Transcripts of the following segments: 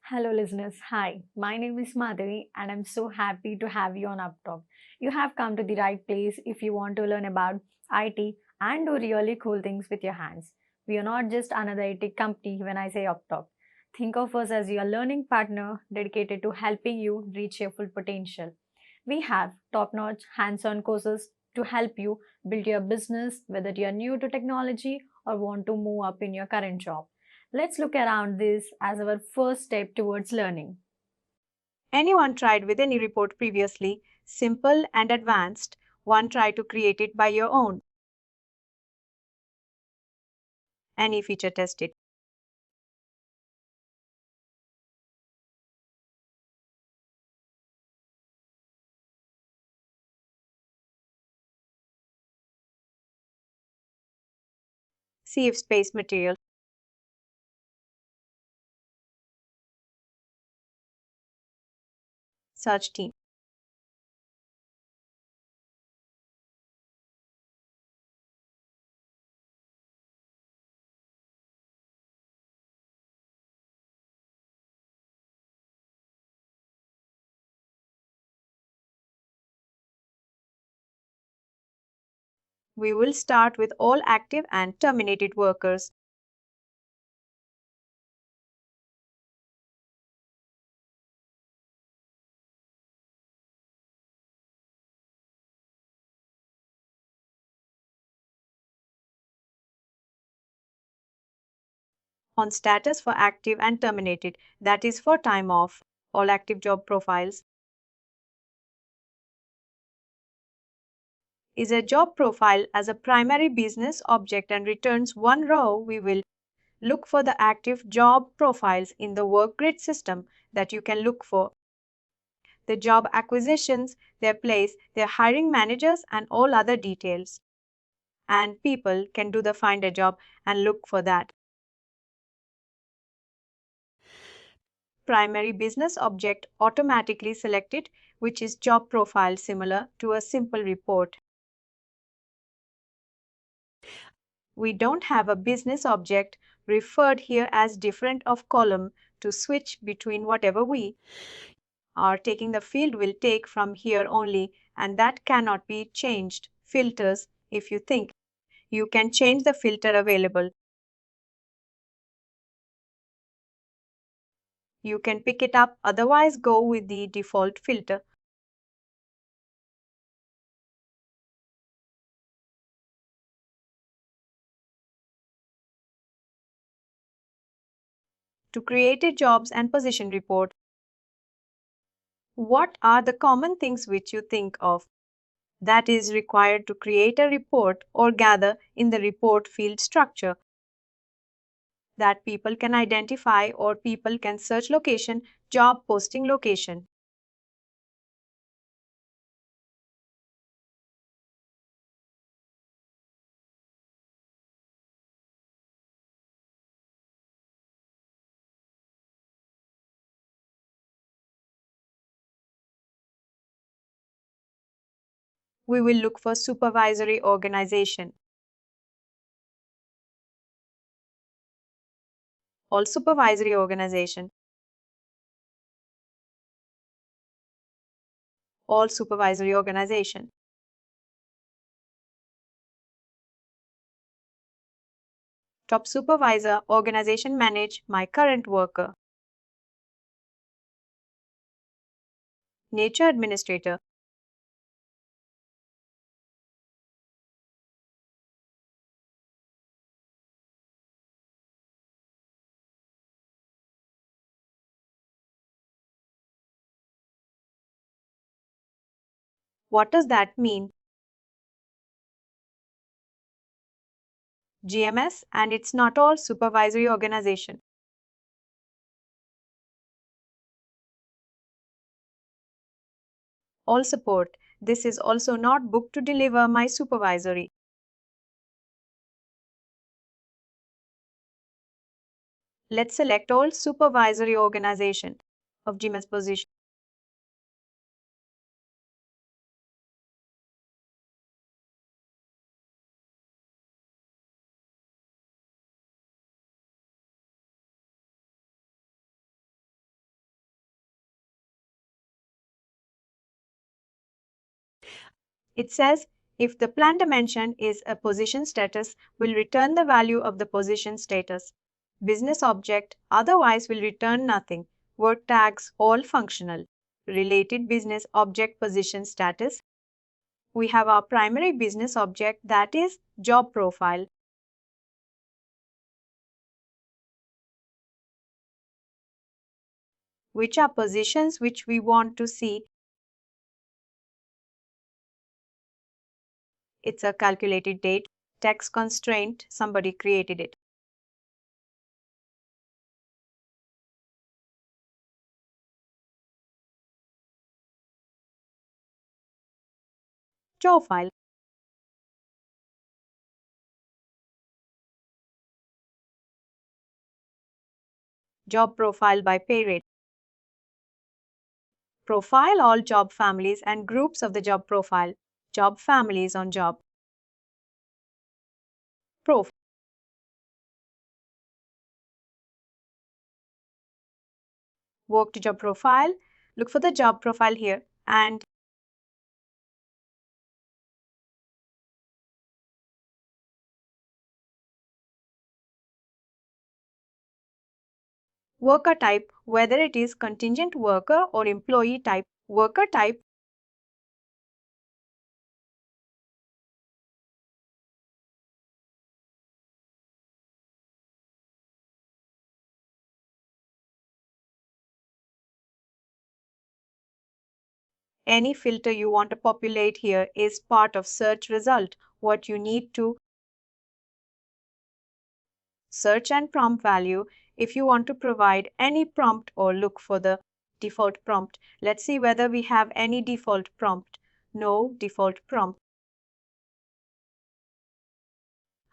Hello, listeners. Hi, my name is Madhavi, and I'm so happy to have you on UppTalk. You have come to the right place if you want to learn about IT and do really cool things with your hands. We are not just another IT company when I say UppTalk. Think of us as your learning partner dedicated to helping you reach your full potential. We have top notch hands on courses to help you build your business, whether you are new to technology or want to move up in your current job. Let's look around this as our first step towards learning. Anyone tried with any report previously, simple and advanced, one try to create it by your own. Any feature tested. Save space material. Search team. We will start with all active and terminated workers. On status for active and terminated, that is for time off. All active job profiles. Is a job profile as a primary business object and returns one row, we will look for the active job profiles in the work grid system that you can look for. The job acquisitions, their place, their hiring managers, and all other details. And people can do the find a job and look for that. Primary business object automatically selected, which is job profile similar to a simple report. We don't have a business object referred here as different of column to switch between whatever we are taking. The field will take from here only, and that cannot be changed. Filters, if you think you can change the filter available. You can pick it up, otherwise go with the default filter. To create a jobs and position report, what are the common things which you think of that is required to create a report or gather in the report field structure? That people can identify or people can search location, job posting location. We will look for supervisory organization. All supervisory organization. All supervisory organization. Top supervisor organization manage my current worker. Nature administrator. What does that mean? GMS, and it's not all supervisory organization. All support. This is also not booked to deliver my supervisory. Let's select all supervisory organization of GMS position. It says if the plan dimension is a position status, will return the value of the position status. Business object otherwise will return nothing. Work tags all functional. Related business object position status. We have our primary business object, that is job profile. Which are positions which we want to see. It's a calculated date, text constraint, somebody created it. Job file. Job profile by pay rate. Profile all job families and groups of the job profile. Job families on job. Prof. Work to job profile. Look for the job profile here and worker type, whether it is contingent worker or employee type. Worker type. Any filter you want to populate here is part of search result. What you need to search and prompt value. If you want to provide any prompt or look for the default prompt, let's see whether we have any default prompt. No default prompt.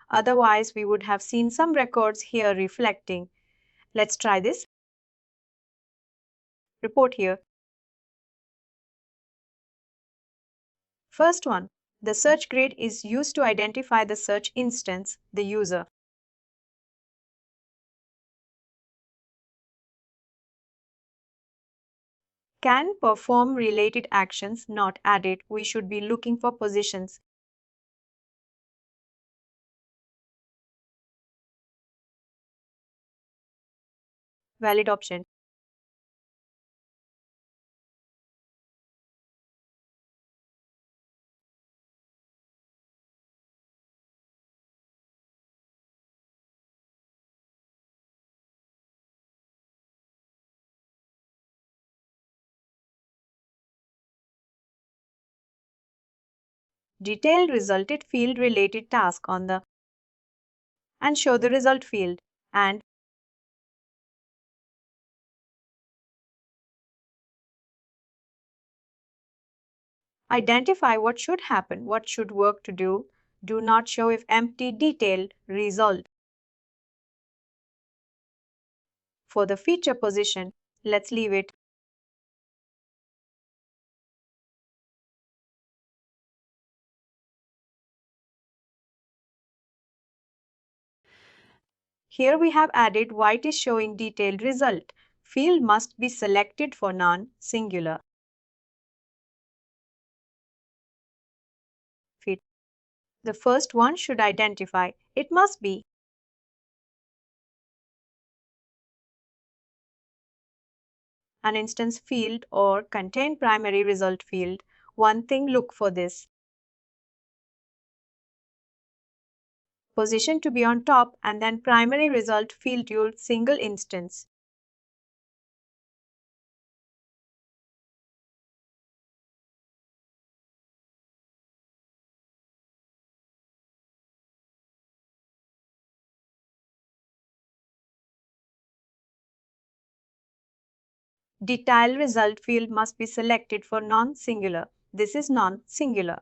Otherwise, we would have seen some records here reflecting. Let's try this. Report here. First one, the search grid is used to identify the search instance, the user. Can perform related actions not added. We should be looking for positions. Valid option. Detailed resulted field related task on the and show the result field and identify what should happen, what should work to do. Do not show if empty detailed result. For the feature position, let's leave it. Here we have added why it is showing detailed result. Field must be selected for non-singular. Fit. The first one should identify. It must be an instance field or contain primary result field. One thing, look for this. Position to be on top and then primary result field to single instance. Detail result field must be selected for non-singular. This is non-singular.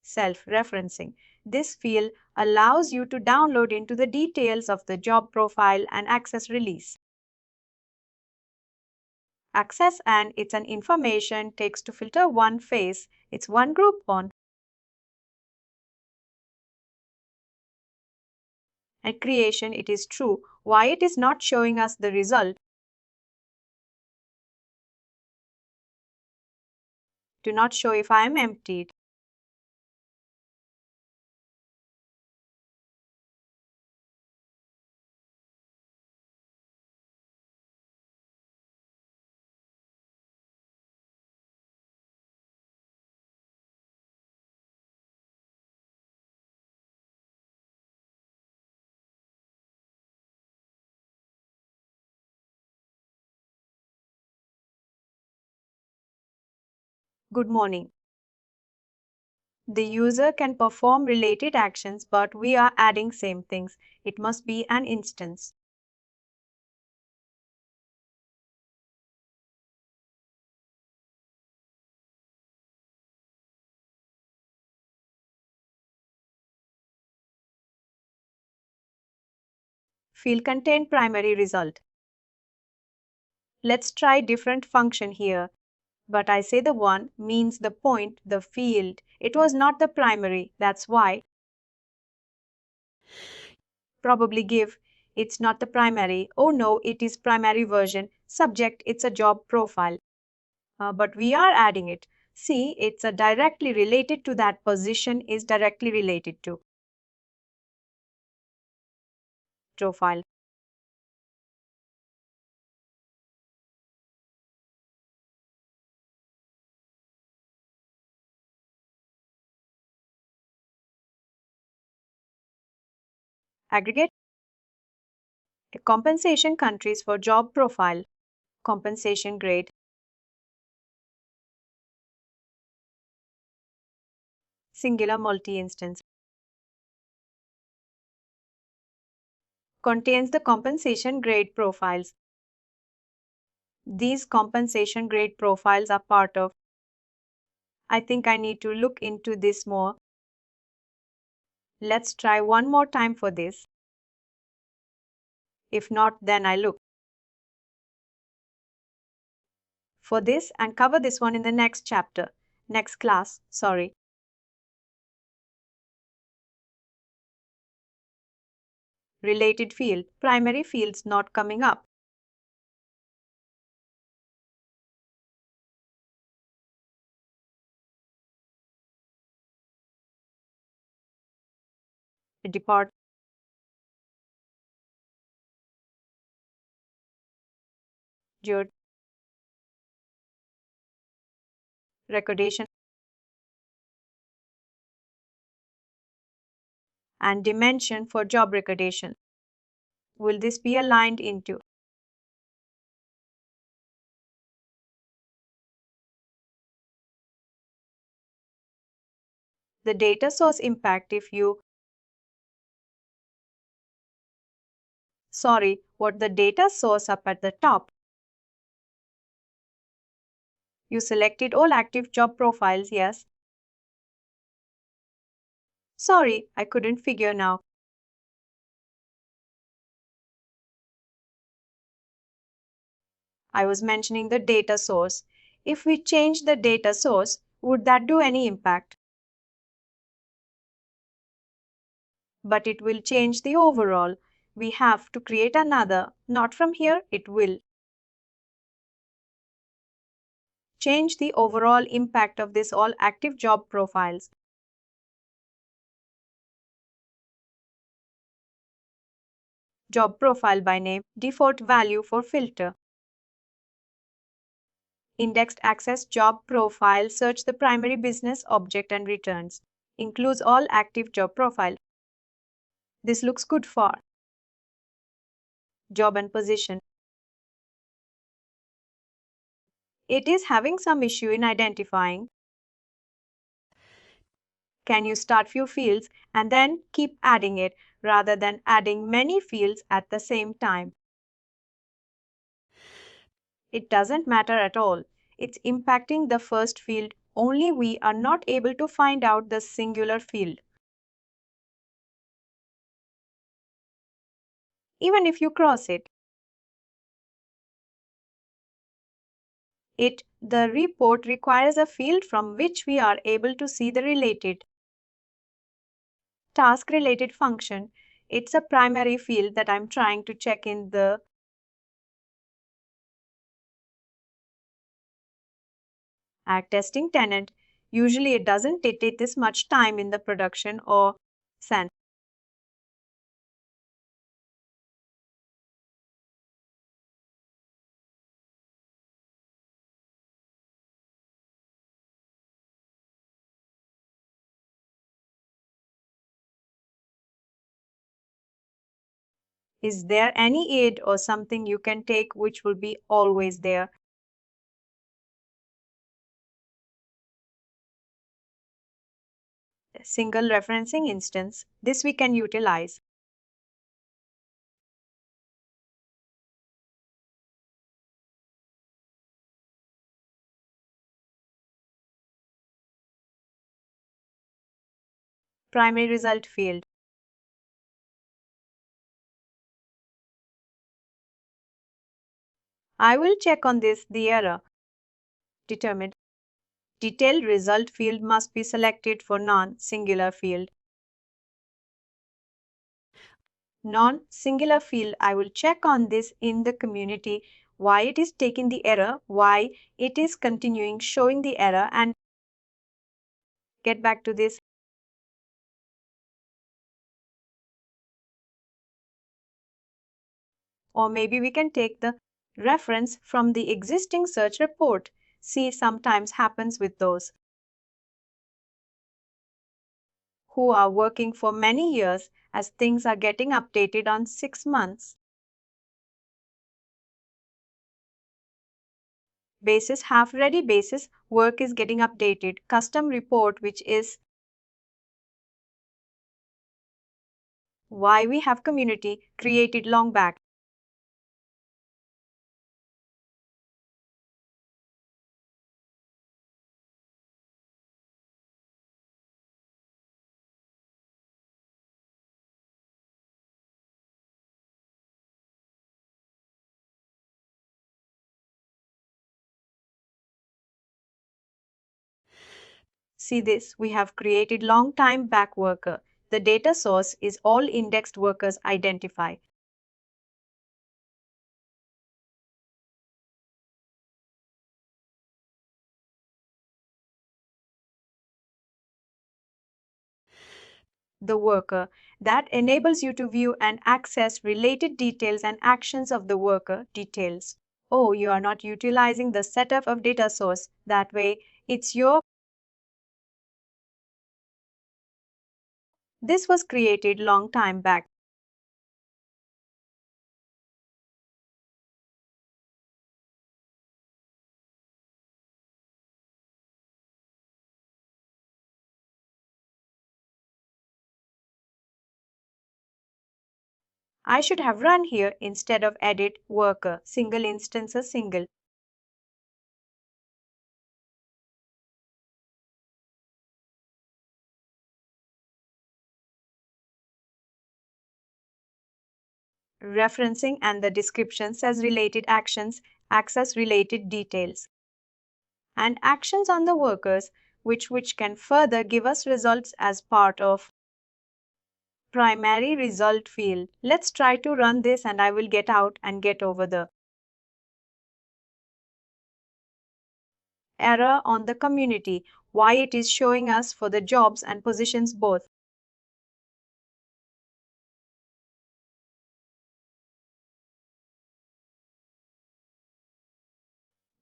Self-referencing. This field allows you to download into the details of the job profile and access release. Access and it's an information takes to filter one phase. It's one group on. At creation, it is true. Why it is not showing us the result? Do not show if I am emptied. Good morning. The user can perform related actions, but we are adding same things. It must be an instance. Field contain primary result. Let's try different function here. But I say the one means the point, the field. It was not the primary. That's why. Probably give. It's not the primary. Oh no, it is primary version. Subject, it's a job profile. But we are adding it. See, it's a directly related to that position is directly related to profile. Aggregate. Compensation countries for job profile. Compensation grade. Singular multi-instance. Contains the compensation grade profiles. These compensation grade profiles are part of. I think I need to look into this more. Let's try one more time for this. If not, then I look for this and cover this one in the next chapter. Next class, sorry. Related field, primary fields not coming up. Depart. Jud. Recordation. And dimension for job recordation. Will this be aligned into? The data source impact if you. Sorry, what the data source up at the top? You selected all active job profiles, yes? Sorry, I couldn't figure now. I was mentioning the data source. If we change the data source, would that do any impact? But it will change the overall. We have to create another. Not from here, it will change the overall impact of this all active job profiles. Job profile by name, default value for filter. Indexed access job profile, search the primary business object and returns. Includes all active job profile. This looks good for job and position. It is having some issue in identifying. Can you start few fields and then keep adding it rather than adding many fields at the same time? It doesn't matter at all. It's impacting the first field, only we are not able to find out the singular field. Even if you cross it, the report requires a field from which we are able to see the related task related function. It's a primary field that I'm trying to check in the At testing tenant, usually it doesn't take this much time in the production or send. Is there any aid or something you can take which will be always there? Single referencing instance. This we can utilize. Primary result field. I will check on this the error. Determined. Detailed result field must be selected for non-singular field. Non-singular field, I will check on this in the community why it is taking the error, why it is continuing showing the error, and get back to this. Or maybe we can take the reference from the existing search report. See, sometimes happens with those who are working for many years as things are getting updated on 6 months. Basis half ready basis work is getting updated. Custom report, which is why we have community created long back. See this, we have created long time back worker. The data source is all indexed workers identify. The worker that enables you to view and access related details and actions of the worker details. Oh, you are not utilizing the setup of data source. That way, it's your. This was created long time back. I should have run here instead of edit worker, single instances single. Referencing and the description says related actions, access related details, and actions on the workers, which can further give us results as part of primary result field. Let's try to run this and I will get out and get over the error on the community, why it is showing us for the jobs and positions both.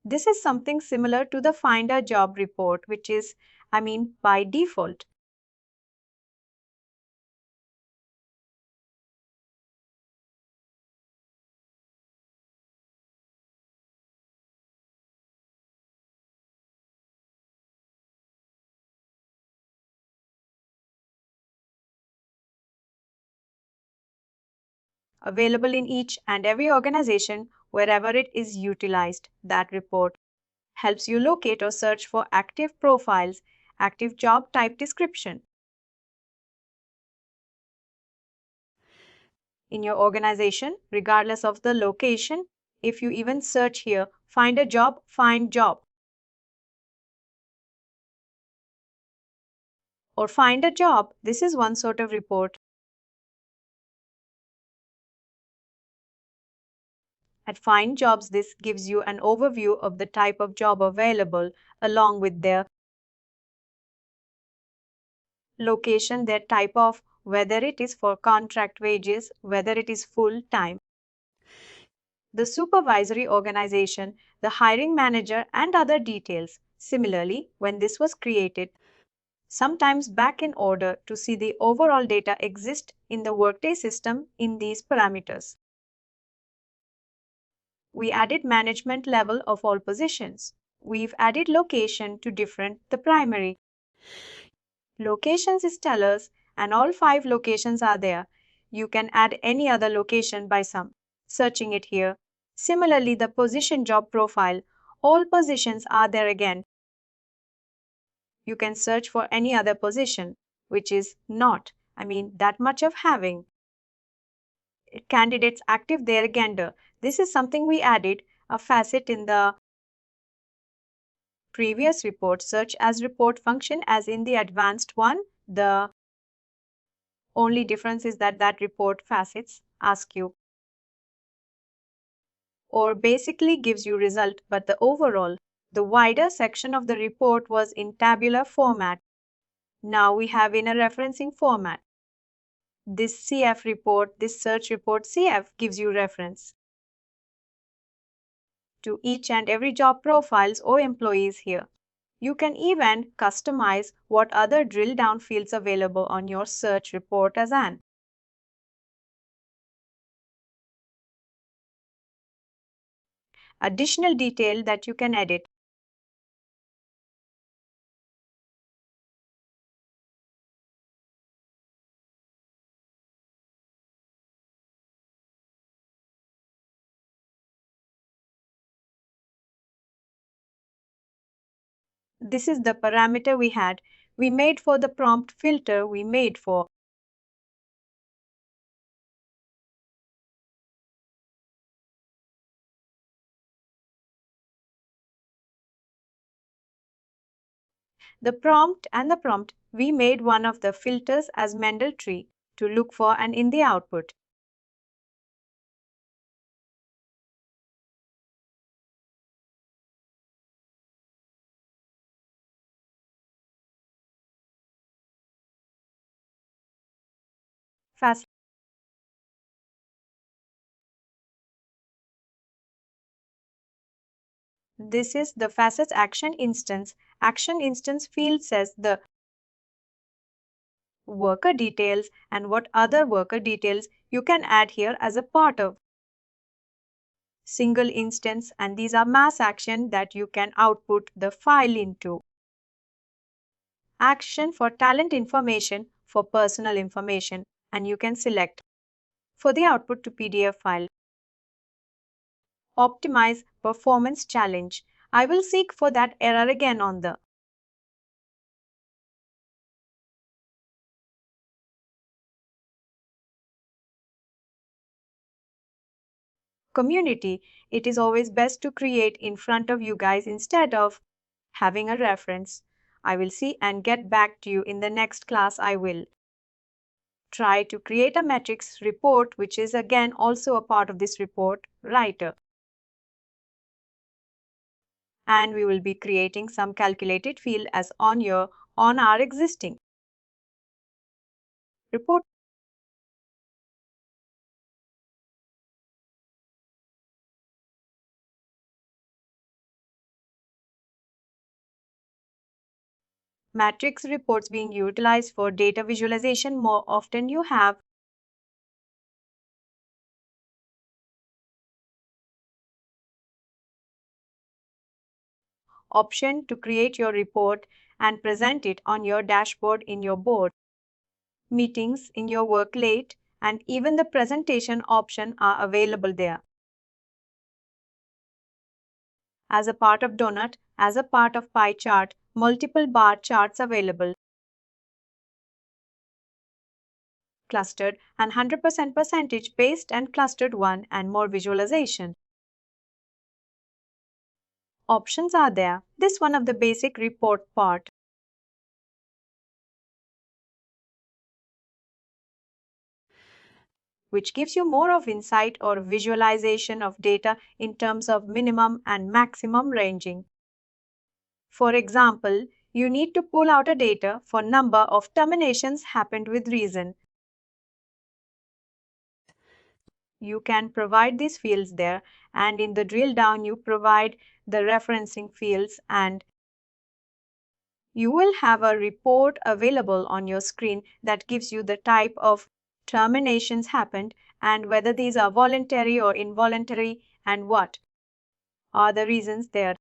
This is something similar to the find a job report, which is, by default. Available in each and every organization wherever it is utilized. That report helps you locate or search for active profiles, active job type description. In your organization, regardless of the location, if you even search here, find a job, find job, or find a job, this is one sort of report. At Find Jobs, this gives you an overview of the type of job available along with their location, their type of, whether it is for contract wages, whether it is full time, the supervisory organization, the hiring manager, and other details. Similarly, when this was created, sometimes back in order to see the overall data exist in the Workday system in these parameters. We added management level of all positions. We've added location to different the primary. Locations is tellers and all 5 locations are there. You can add any other location by searching it here. Similarly, the position job profile, all positions are there again. You can search for any other position, which is not, that much of having. Candidates active there again. This is something we added, a facet in the previous report, search as report function as in the advanced one. The only difference is that report facets ask you or basically gives you result, but the overall, the wider section of the report was in tabular format. Now we have in a referencing format. This CF report, this search report CF gives you reference to each and every job profiles or employees here. You can even customize what other drill down fields available on your search report as an additional detail that you can edit. This is the parameter we had. We made for the prompt filter we made for the prompt and the prompt. We made one of the filters as Mendel tree to look for and in the output. Fast. This is the facets action instance. Action instance field says the worker details and what other worker details you can add here as a part of single instance, and these are mass action that you can output the file into. Action for talent information, for personal information, and you can select for the output to PDF file. Optimize performance challenge. I will seek for that error again on the community. It is always best to create in front of you guys instead of having a reference. I will see and get back to you in the next class. I will try to create a metrics report, which is again also a part of this report writer. And we will be creating some calculated field as on our existing report. Matrix reports being utilized for data visualization. More often you have option to create your report and present it on your dashboard in your board meetings, in your work late, and even the presentation option are available there. As a part of donut, as a part of pie chart, multiple bar charts available, clustered and 100% percentage based and clustered one and more visualization. Options are there. This one of the basic report part. which gives you more of insight or visualization of data in terms of minimum and maximum ranging. For example, you need to pull out a data for number of terminations happened with reason. You can provide these fields there, and in the drill down you provide the referencing fields, and you will have a report available on your screen that gives you the type of terminations happened and whether these are voluntary or involuntary and what are the reasons there.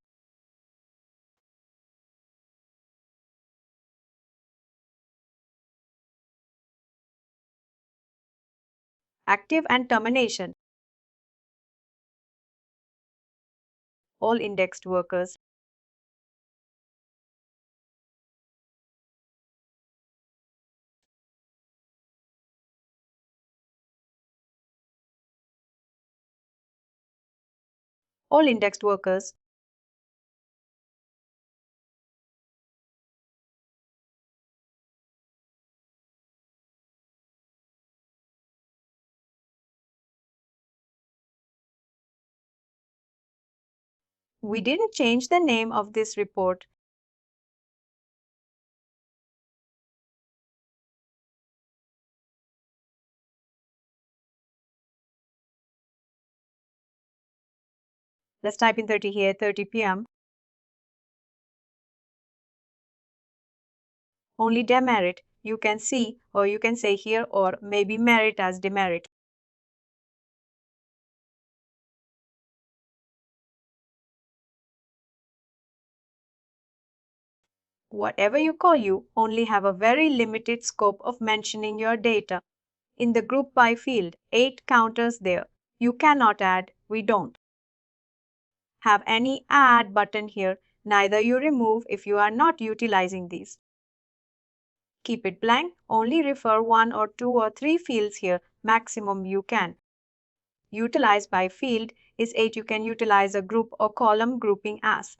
Active and termination. All indexed workers. All indexed workers. We didn't change the name of this report. Let's type in 30 here, 30 p.m. Only demerit you can see, or you can say here, or maybe merit as demerit. Whatever you call, you only have a very limited scope of mentioning your data. In the group by field, 8 counters there. You cannot add, we don't have any add button here, neither you remove if you are not utilizing these. Keep it blank, only refer 1 or 2 or 3 fields here, maximum you can. Utilize by field is 8, you can utilize a group or column grouping as.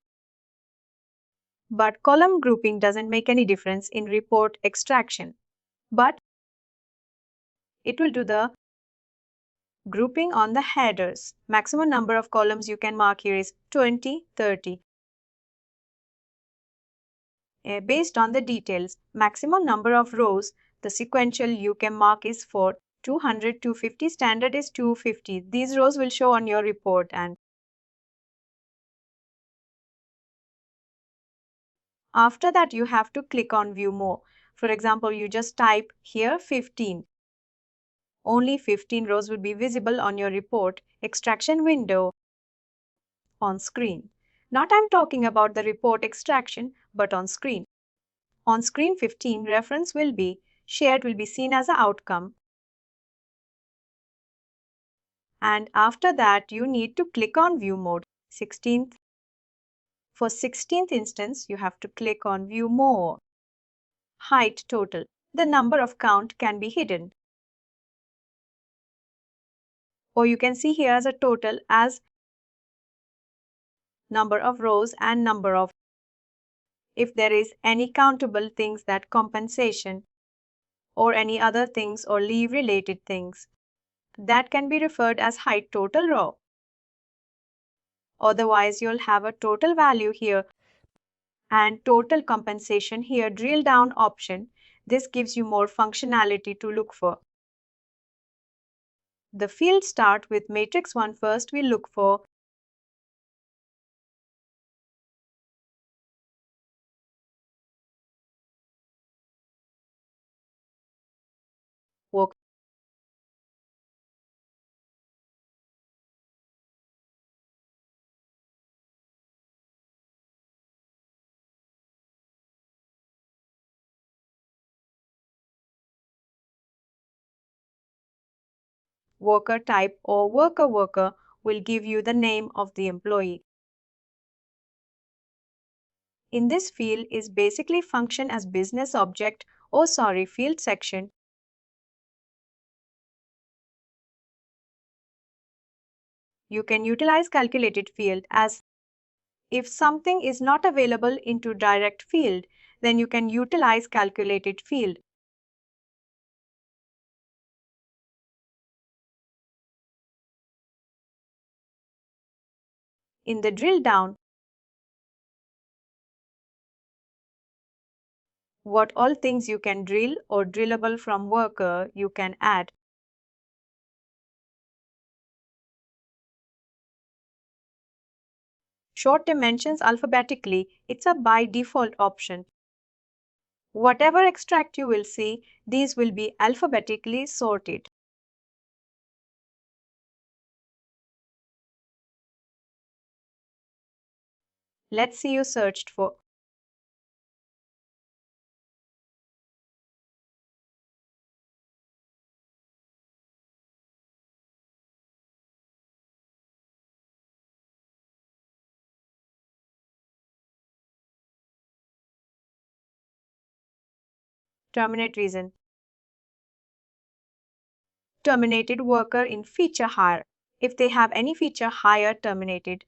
But column grouping doesn't make any difference in report extraction. But it will do the grouping on the headers. Maximum number of columns you can mark here is 20, 30. Based on the details, maximum number of rows, the sequential you can mark is for 200, 250, standard is 250. These rows will show on your report, and after that you have to click on view more. For example, you just type here 15. Only 15 rows will be visible on your report extraction window on screen. Not I'm talking about the report extraction, but on screen. On screen 15 reference will be shared, will be seen as an outcome. And after that you need to click on view mode. 16th. For 16th instance, you have to click on view more. Height total. The number of count can be hidden. Or you can see here as a total as number of rows and number of. If there is any countable things, that compensation or any other things or leave related things, that can be referred as height total row. Otherwise you'll have a total value here and total compensation here, drill down option. This gives you more functionality to look for. The fields start with matrix 1 first. We look for work. Worker type or worker will give you the name of the employee. In this field is basically function as business object or field section. You can utilize calculated field as if something is not available into direct field, then you can utilize calculated field. In the drill down, what all things you can drill or drillable from worker you can add. Sort dimensions alphabetically, it's a by default option. Whatever extract you will see, these will be alphabetically sorted. Let's see you searched for. Terminate reason. Terminated worker in feature hire. If they have any feature hire terminated.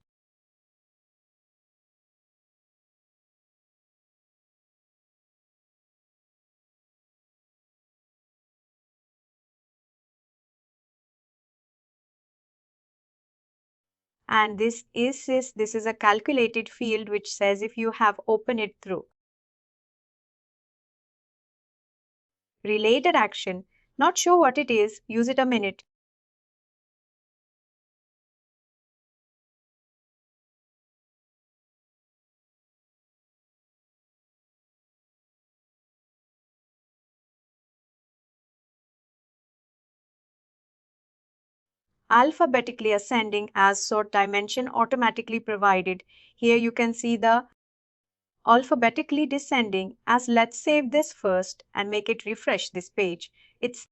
And this is a calculated field which says if you have opened it through. Related action. Not sure what it is, use it a minute. Alphabetically ascending as sort dimension automatically provided. Here you can see the alphabetically descending as let's save this first and make it refresh this page. It's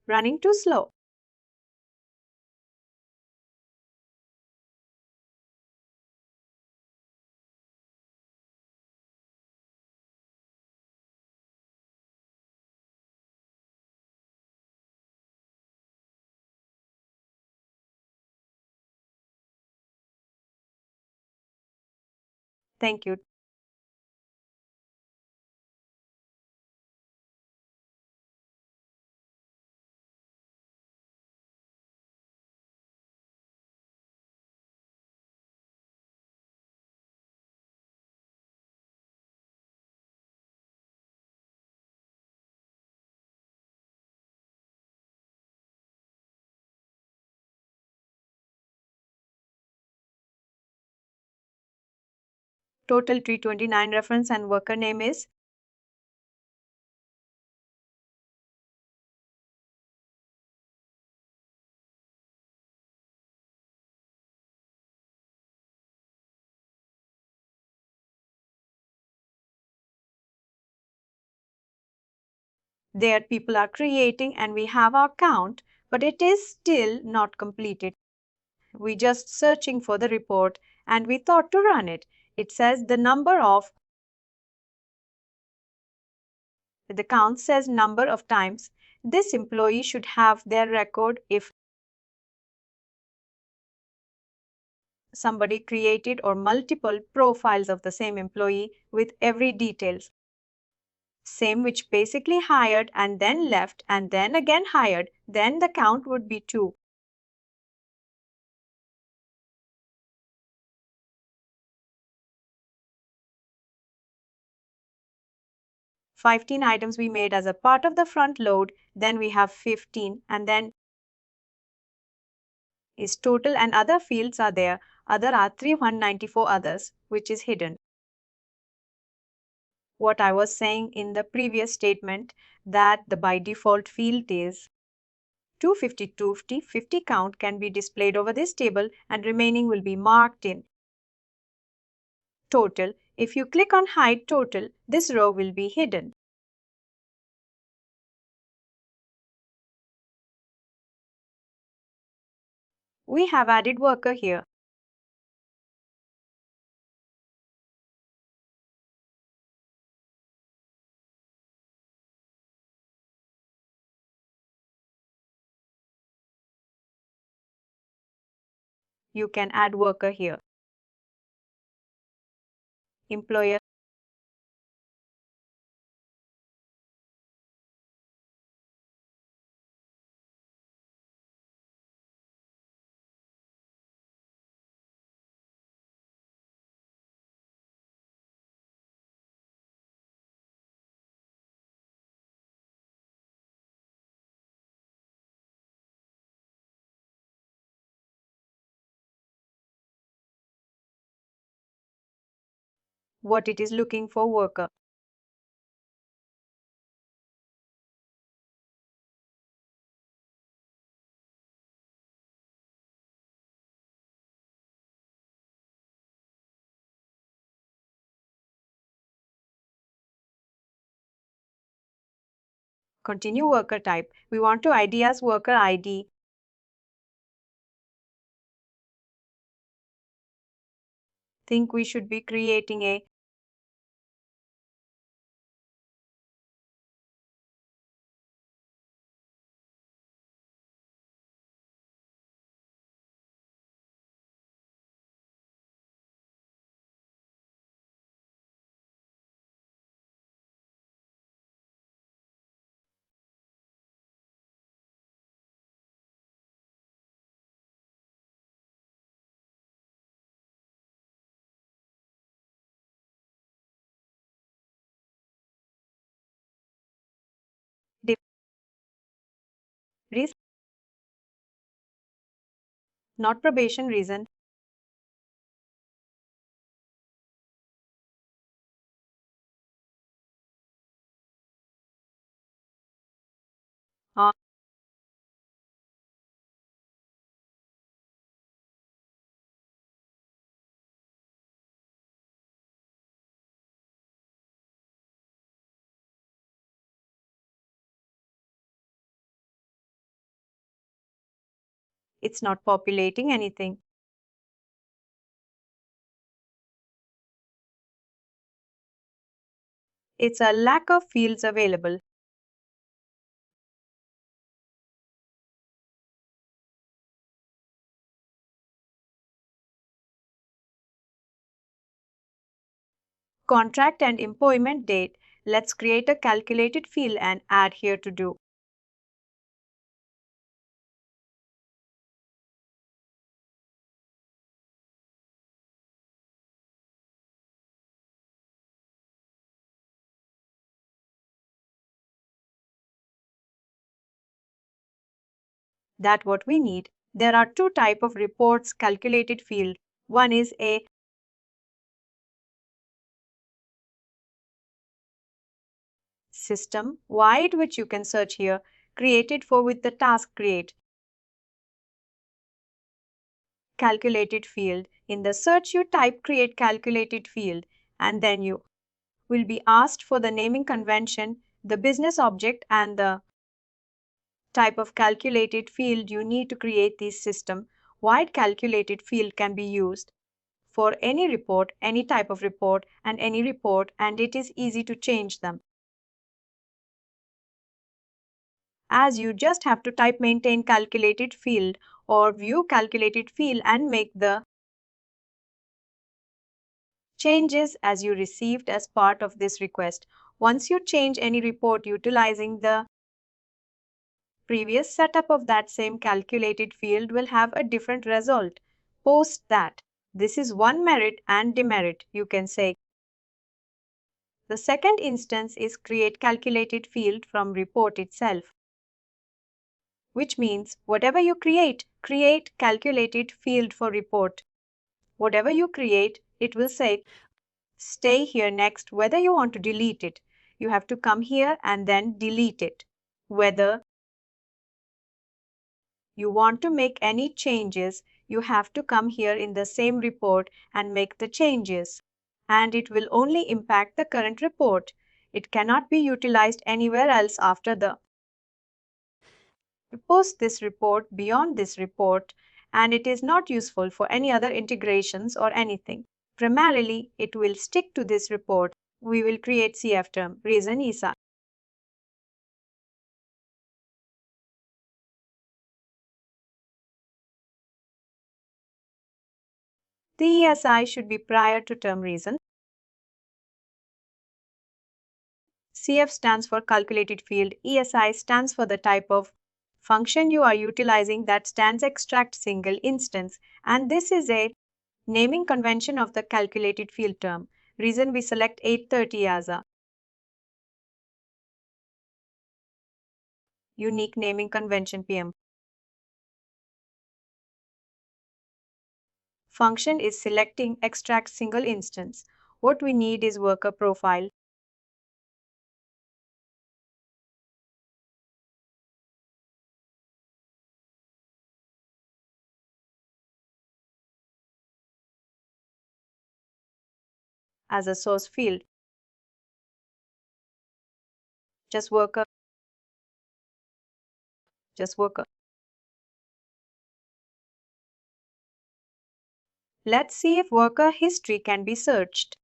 running too slow. Thank you. Total 329 reference and worker name is. There people are creating and we have our count, but it is still not completed. We just searching for the report and we thought to run it. It says the number of, the count says number of times. This employee should have their record if somebody created or multiple profiles of the same employee with every details. Same which basically hired and then left and then again hired, then the count would be 2. Fifteen items we made as a part of the front load, then we have 15 and then is total and other fields are there. Other are 394 others, which is hidden. What I was saying in the previous statement that the by default field is 250, 250, 50 count can be displayed over this table and remaining will be marked in total. If you click on hide total, this row will be hidden. We have added worker here. You can add worker here. employer, what it is looking for worker. Continue worker type. We want to ID as worker ID. Think we should be creating a diff- reason, not probation reason. Uh, it's not populating anything. It's a lack of fields available. Contract and employment date. Let's create a calculated field and add here to do. That what we need. There are two type of reports calculated field. One is a system wide, which you can search here, created for with the task create calculated field. In the search you type create calculated field and then you will be asked for the naming convention, the business object and the type of calculated field you need to create this system. Wide calculated field can be used for any report, any type of report and any report, and it is easy to change them. As you just have to type maintain calculated field or view calculated field and make the changes as you received as part of this request. Once you change any report utilizing the previous setup of that same calculated field will have a different result. Post that. This is one merit and demerit, you can say. The second instance is create calculated field from report itself, which means whatever you create, create calculated field for report. Whatever you create, it will say stay here next whether you want to delete it. You have to come here and then delete it. Whether you want to make any changes, you have to come here in the same report and make the changes. And it will only impact the current report. It cannot be utilized anywhere else after the post this report beyond this report, and it is not useful for any other integrations or anything. Primarily, it will stick to this report. We will create CF term, reason ISA. The ESI should be prior to term reason. CF stands for calculated field. ESI stands for the type of function you are utilizing, that stands extract single instance. And this is a naming convention of the calculated field term. Reason we select 830 as a unique naming convention. PM function is selecting extract single instance. What we need is worker profile. As a source field. Just worker. Just worker. Let's see if worker history can be searched.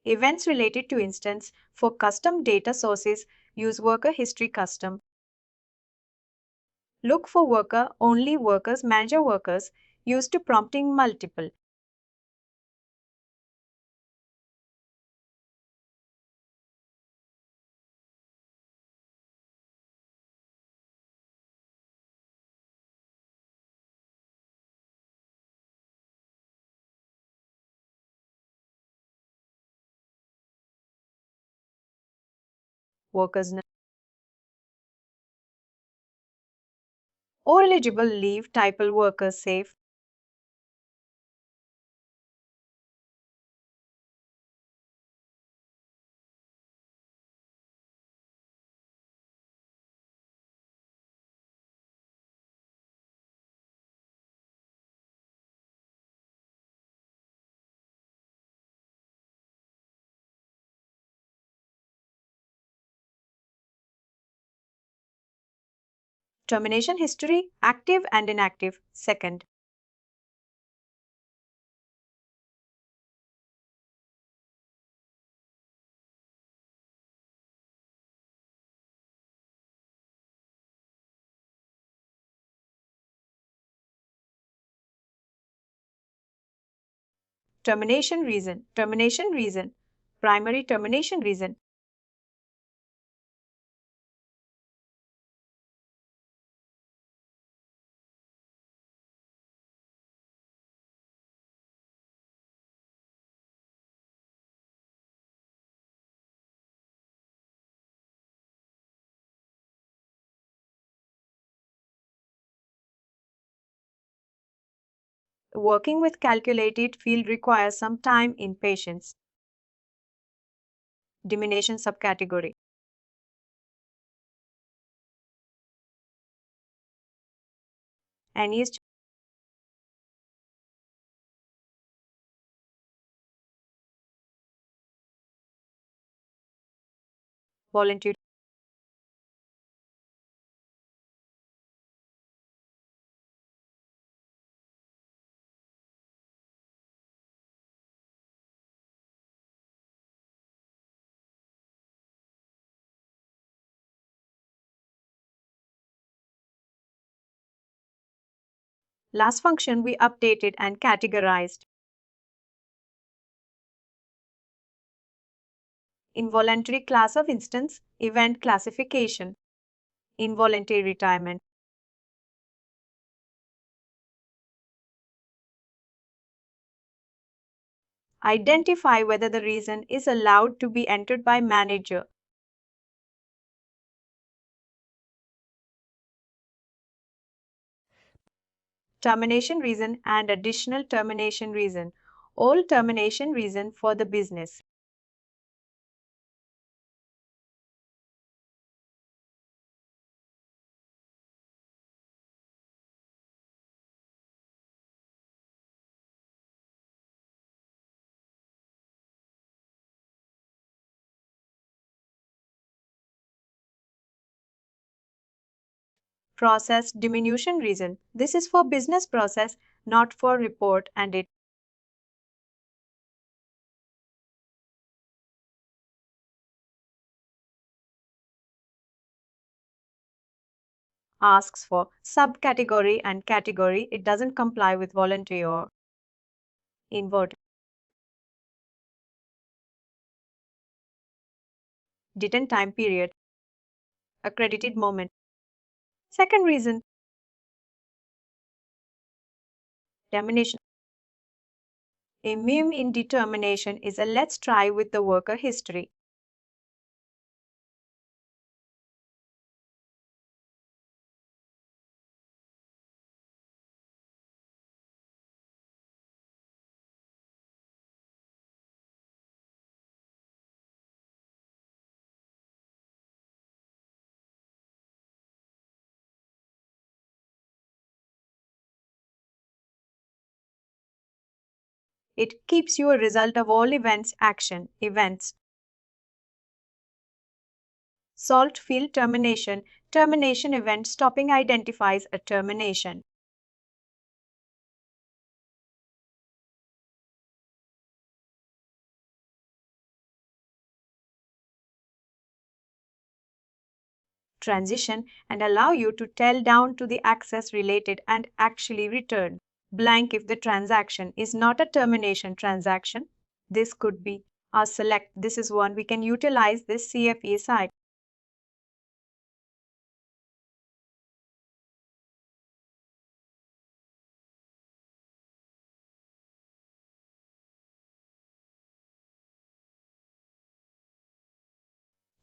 Events related to instance. For custom data sources, use worker history custom. Look for worker only workers, manager workers, used to prompting multiple. Workers or eligible leave title workers safe. Termination history, active and inactive. Second. Termination reason. Termination reason. Primary termination reason. Working with calculated field requires some time in patience. Diminution subcategory. Any is volunteer. Last function we updated and categorized. Involuntary class of instance, event classification. Involuntary retirement. Identify whether the reason is allowed to be entered by manager. Termination reason and additional termination reason. All termination reason for the business. Process diminution reason. This is for business process, not for report and it. asks for subcategory and category. It doesn't comply with voluntary or inward. Didn't time period. Accredited moment. Second reason, termination. A meme in determination is a let's try with the worker history. It keeps you a result of all events, action, events. Salt field termination. Termination event stopping identifies a termination. Transition and allow you to tell down to the access related and actually return blank if the transaction is not a termination transaction. This could be our select. This is one we can utilize this CFE site.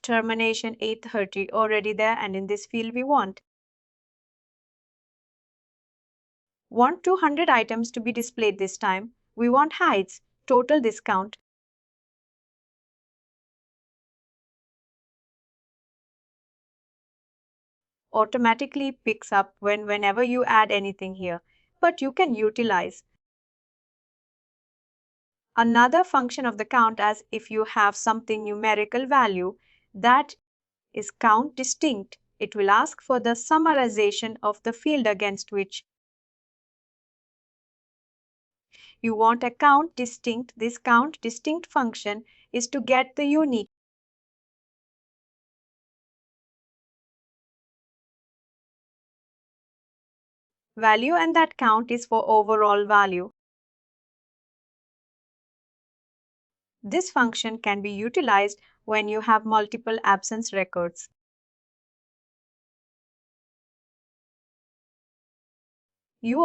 Termination 8:30 already there, and in this field we want 200 items to be displayed this time. We want heights, total discount. Automatically picks up whenever you add anything here, but you can utilize another function of the count as if you have something numerical value that is count distinct. It will ask for the summarization of the field against which you want a count distinct. This count distinct function is to get the unique value, and that count is for overall value. This function can be utilized when you have multiple absence records. You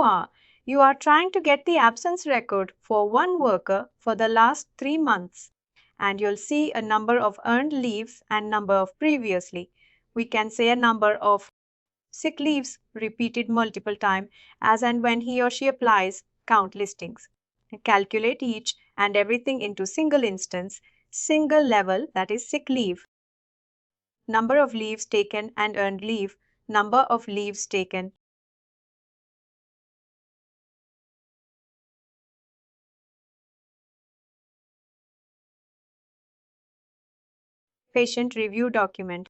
are trying to get the absence record for one worker for the last 3 months, and you'll see a number of earned leaves and number of previously. We can say a number of sick leaves repeated multiple times as and when he or she applies count listings. Calculate each and everything into single instance, single level, that is sick leave. Number of leaves taken and earned leave, number of leaves taken. Patient review document.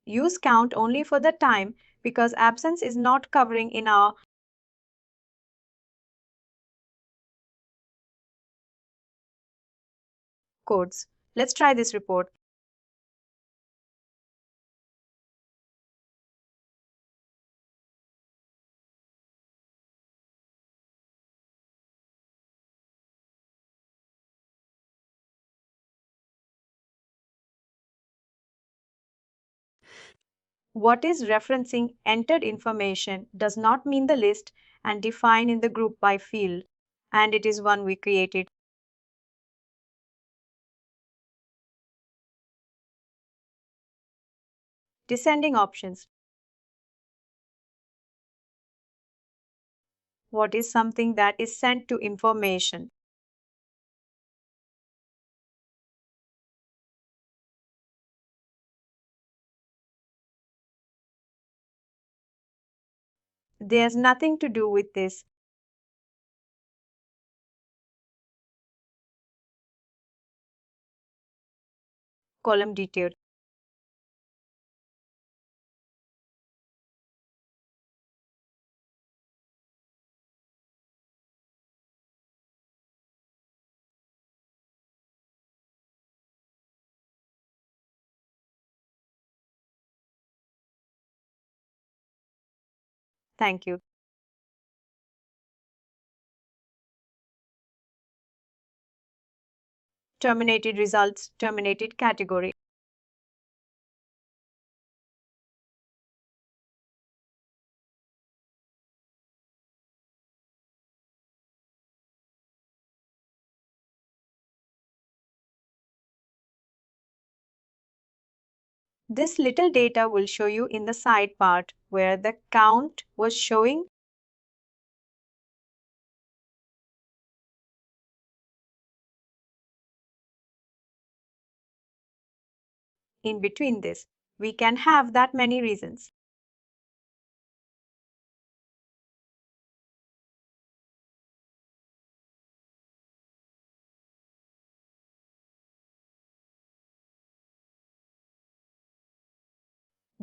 Use count only for the time because absence is not covering in our codes. Let's try this report. What is referencing entered information does not mean the list and defined in the group by field, and it is one we created. Descending options. What is something that is sent to information? There's nothing to do with this. Column detailed. Thank you. Terminated results, terminated category. This little data will show you in the side part where the count was showing. In between this, we can have that many reasons.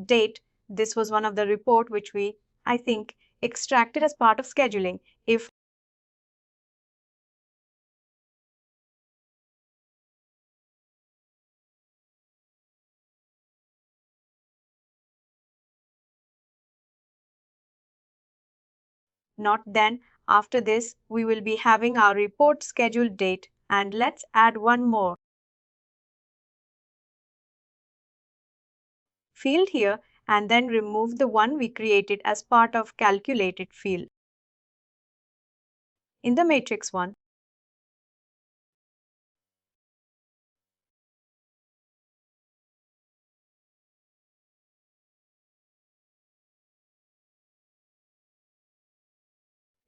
Date, this was one of the report which we, I think, extracted as part of scheduling. If not, then after this, we will be having our report scheduled date, and let's add one more field here and then remove the one we created as part of calculated field. In the matrix one,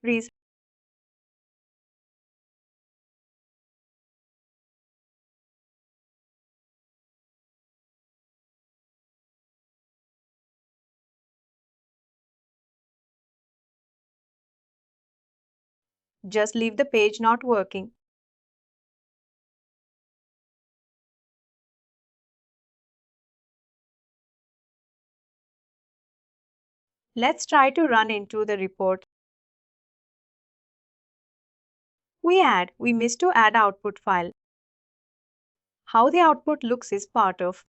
reason, just leave the page not working. Let's try to run into the report. We missed to add output file. How the output looks is part of.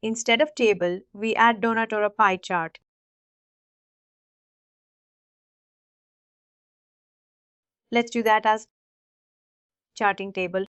Instead of table, we add donut or a pie chart. Let's do that as charting table.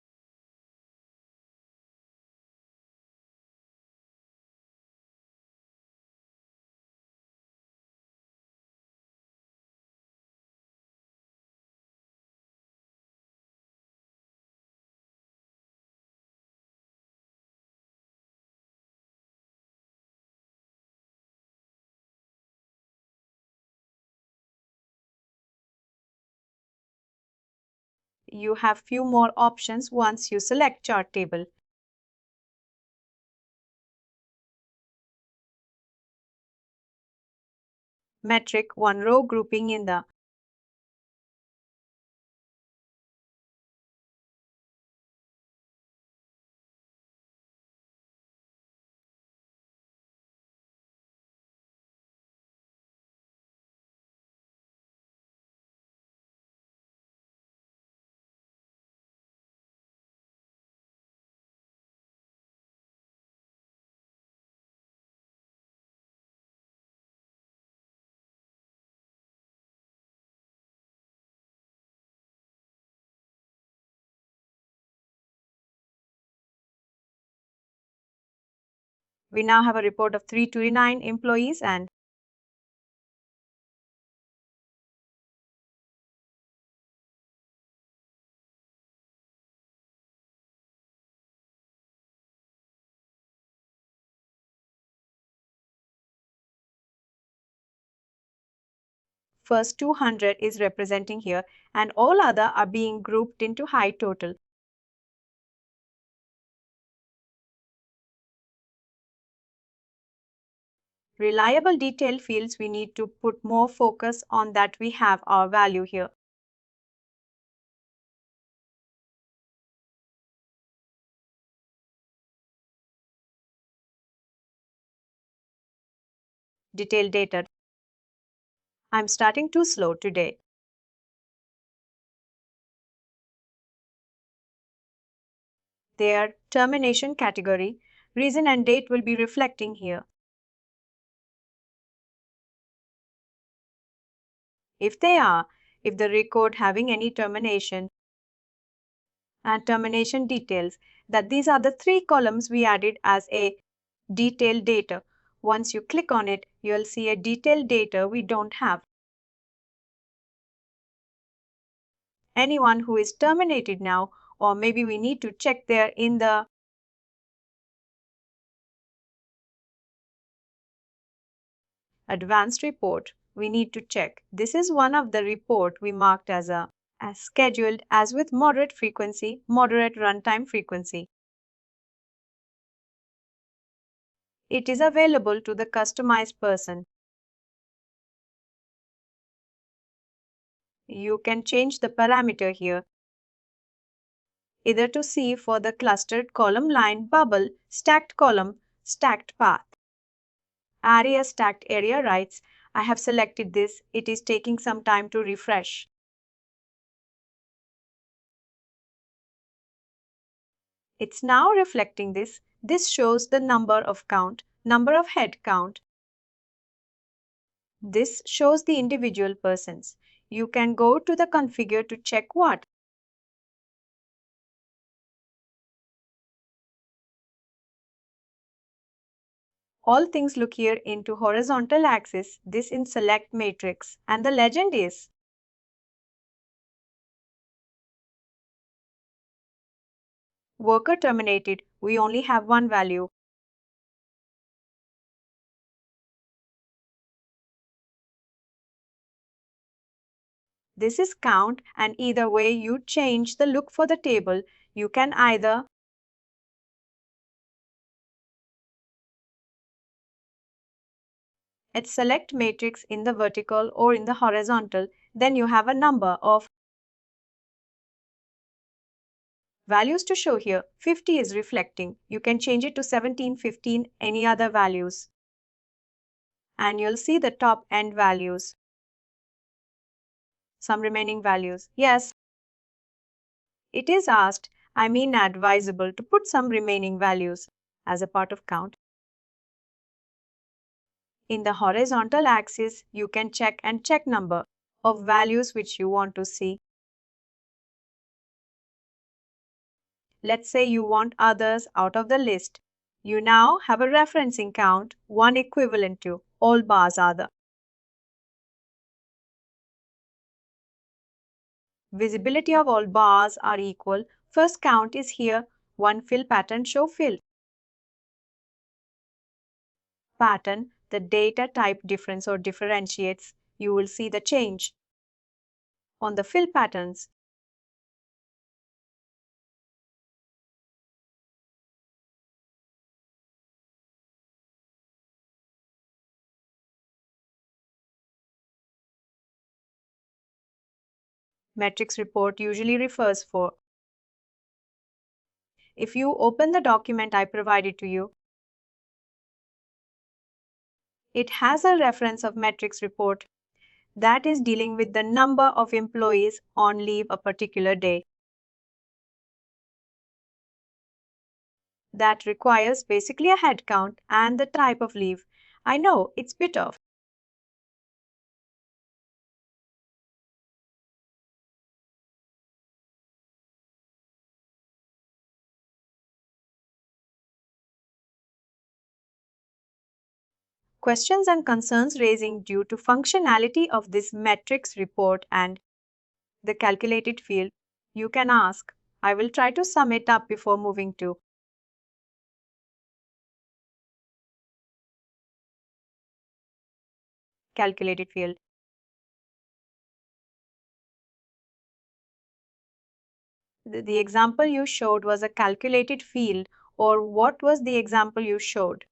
You have few more options once you select chart table. Metric, one row grouping in the we now have a report of 329 employees and first 200 is representing here and all other are being grouped into high total. Reliable detail fields, we need to put more focus on that we have our value here. Detailed data. I'm starting too slow today. Their termination category, reason and date will be reflecting here. If they are, if the record having any termination and termination details, that these are the three columns we added as a detailed data. Once you click on it, you'll see a detailed data we don't have. Anyone who is terminated now, or maybe we need to check there in the advanced report, we need to check. This is one of the report we marked as scheduled as with moderate frequency, moderate runtime frequency. It is available to the customized person. You can change the parameter here, either to see for the clustered column line bubble, stacked column, stacked path. Area stacked area writes, I have selected this. It is taking some time to refresh. It's now reflecting this. This shows the number of count, number of head count. This shows the individual persons. You can go to the configure to check what. All things look here into horizontal axis, this in select matrix, and the legend is worker terminated. We only have one value. This is count, and either way you change the look for the table, you can either at select matrix in the vertical or in the horizontal, then you have a number of values to show here. 50 is reflecting. You can change it to 17, 15, any other values. And you'll see the top end values. Some remaining values. Yes, it is asked, advisable to put some remaining values as a part of count. In the horizontal axis, you can check and check number of values which you want to see. Let's say you want others out of the list. You now have a referencing count, one equivalent to all bars other. Visibility of all bars are equal. First count is here, one fill pattern show fill. Pattern, the data type difference or differentiates, you will see the change. On the fill patterns, metrics report usually refers for. If you open the document I provided to you, it has a reference of metrics report that is dealing with the number of employees on leave a particular day. That requires basically a head count and the type of leave. I know it's bit off. Questions and concerns raising due to functionality of this metrics report and the calculated field, you can ask. I will try to sum it up before moving to calculated field. The example you showed was a calculated field, or what was the example you showed?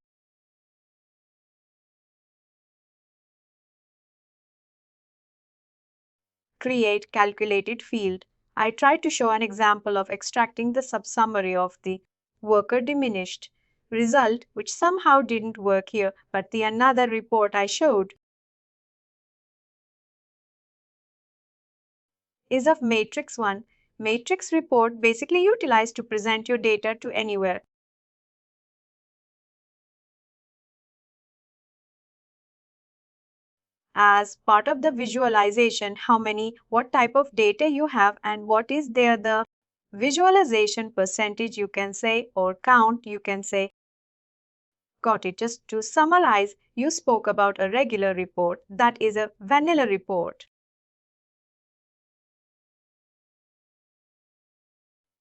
Create calculated field. I tried to show an example of extracting the subsummary of the worker diminished result, which somehow didn't work here, but the another report I showed is of matrix 1. Matrix report basically utilized to present your data to anywhere. as part of the visualization what type of data you have and what is there the visualization percentage you can say or count you can say. Got it. Just to summarize, you spoke about a regular report, that is a vanilla report.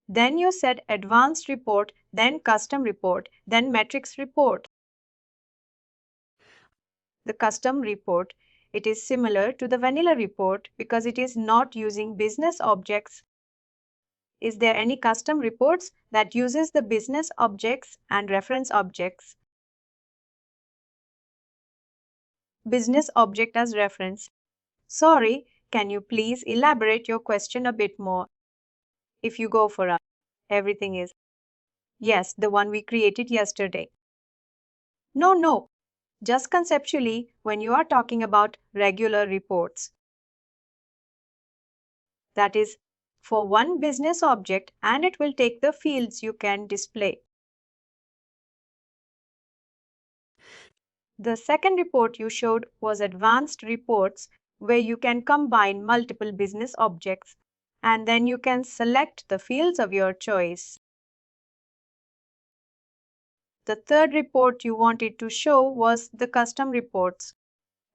Then you said advanced report, then custom report, then metrics report. The custom report, it is similar to the vanilla report because it is not using business objects. Is there any custom reports that uses the business objects and reference objects? Business object as reference. Sorry, can you please elaborate your question a bit more? If you go for a, everything is. Yes, the one we created yesterday. No, no. Just conceptually, when you are talking about regular reports, that is for one business object and it will take the fields you can display. The second report you showed was advanced reports where you can combine multiple business objects and then you can select the fields of your choice. The third report you wanted to show was the custom reports.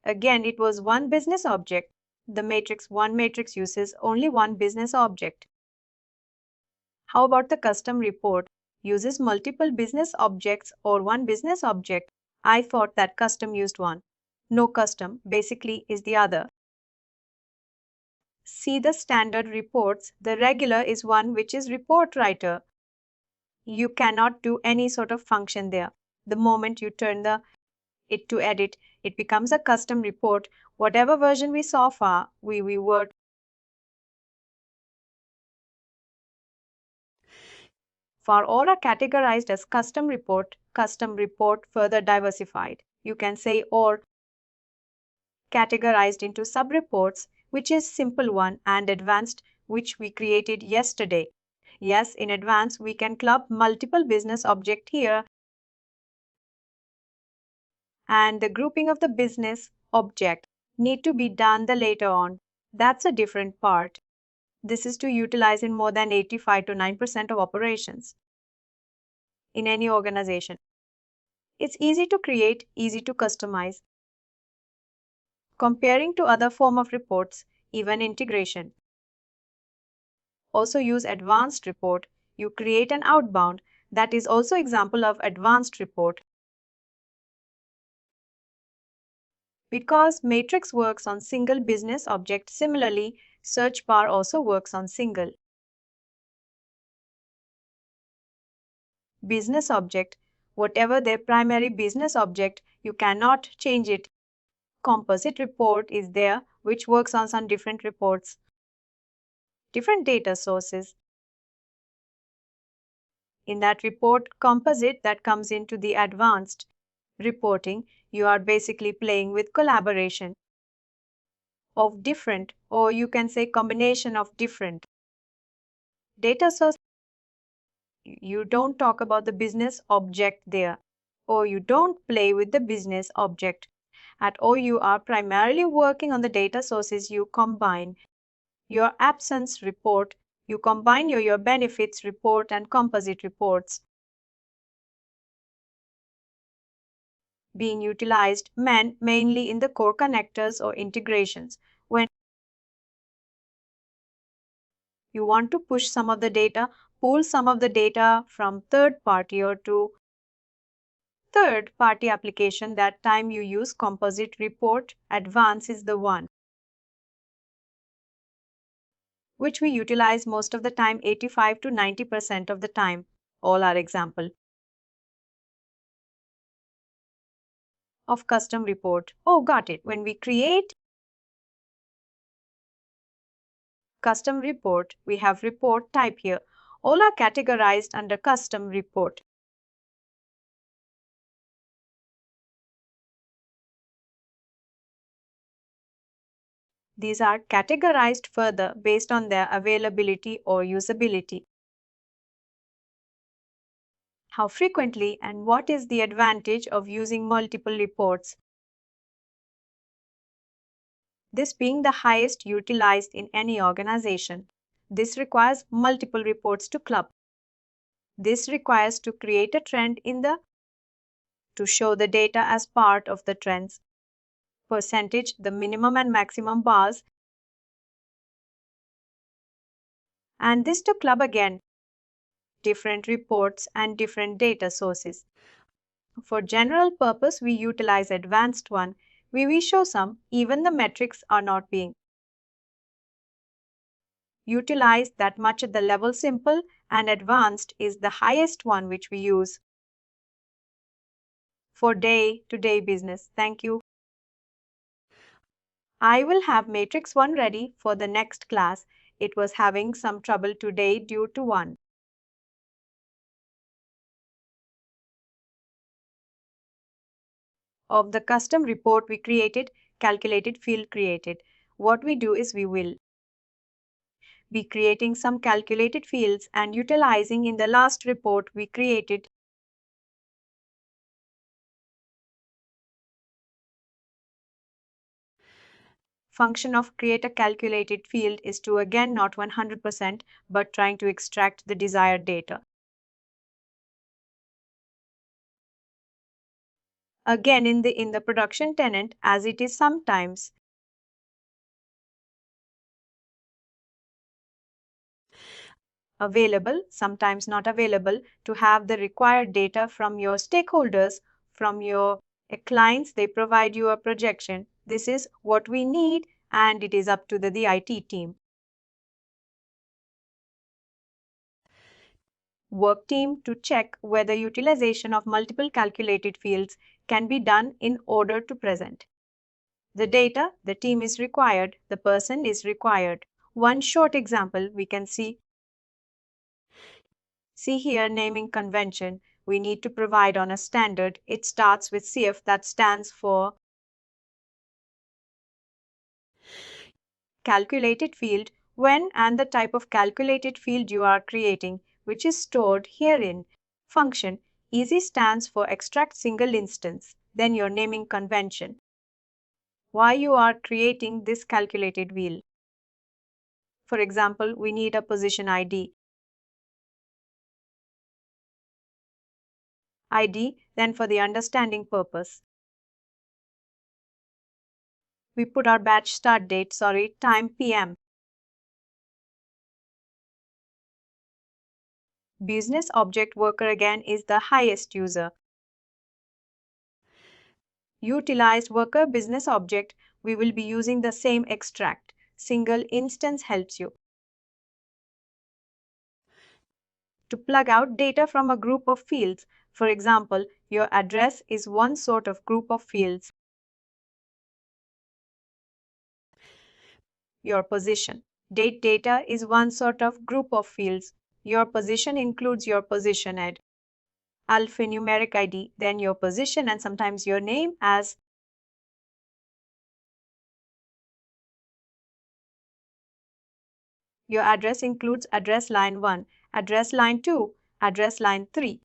Again, it was one business object. The matrix 1 matrix uses only one business object. How about the custom report? Uses multiple business objects or one business object. I thought that custom used one. No, custom basically is the other. See the standard reports. The regular is one which is report writer. You cannot do any sort of function there. The moment you turn it to edit, it becomes a custom report. Whatever version we saw far, we were for all are categorized as custom report further diversified. You can say or categorized into sub-reports, which is simple one, and advanced, which we created yesterday. Yes, in advance, we can club multiple business object here, and the grouping of the business object need to be done the later on. That's a different part. This is to utilize in more than 85 to 9% of operations in any organization. It's easy to create, easy to customize. Comparing to other form of reports, even integration. Also use advanced report. You create an outbound. That is also example of advanced report. Because matrix works on single business object, similarly, search bar also works on single business object. Whatever their primary business object, you cannot change it. Composite report is there, which works on some different reports, different data sources. In that report composite that comes into the advanced reporting, you are basically playing with collaboration of different, or you can say combination of different data sources. You don't talk about the business object there, or you don't play with the business object at all. You are primarily working on the data sources. You combine your absence report, you combine your benefits report and composite reports being utilized mainly in the core connectors or integrations. When you want to push some of the data, pull some of the data from third party or to third party application, that time you use composite report. Advance is the one which we utilize most of the time, 85 to 90% of the time. All are example of custom report. Oh, got it. When we create custom report, we have report type here. All are categorized under custom report. These are categorized further based on their availability or usability. How frequently and what is the advantage of using multiple reports? this being the highest utilized in any organization. This requires multiple reports to club. This requires to create a trend in the to show the data as part of the trends. Percentage, the minimum and maximum bars, and this to club again different reports and different data sources. For general purpose, we utilize advanced one. We show some, even the metrics are not being utilized that much at the level simple, and advanced is the highest one which we use for day-to-day business. Thank you. I will have matrix 1 ready for the next class. It was having some trouble today due to one of the custom report we created, calculated field created. What we do is we will be creating some calculated fields and utilizing in the last report we created function of create a calculated field is to again not 100% but trying to extract the desired data. Again in the production tenant, as it is sometimes available, sometimes not available, to have the required data from your stakeholders, from your clients. They provide you a projection. This is what we need, and it is up to the IT team. Work team to check whether utilization of multiple calculated fields can be done in order to present the data. The team is required, the person is required. One short example we can see here, naming convention. We need to provide on a standard. It starts with CF, that stands for calculated field, when and the type of calculated field you are creating, which is stored herein. Function easy stands for extract single instance, then your naming convention. Why you are creating this calculated field. For example, we need a position ID. Then for the understanding purpose, we put our batch start date, time PM. Business object worker again is the highest user. Utilized worker business object, we will be using the same extract. Single instance helps you to plug out data from a group of fields. For example, your address is one sort of group of fields. Your position. Date data is one sort of group of fields. Your position includes your position ad. Alphanumeric ID, then your position and sometimes your name as your address includes address line 1, address line 2, address line 3,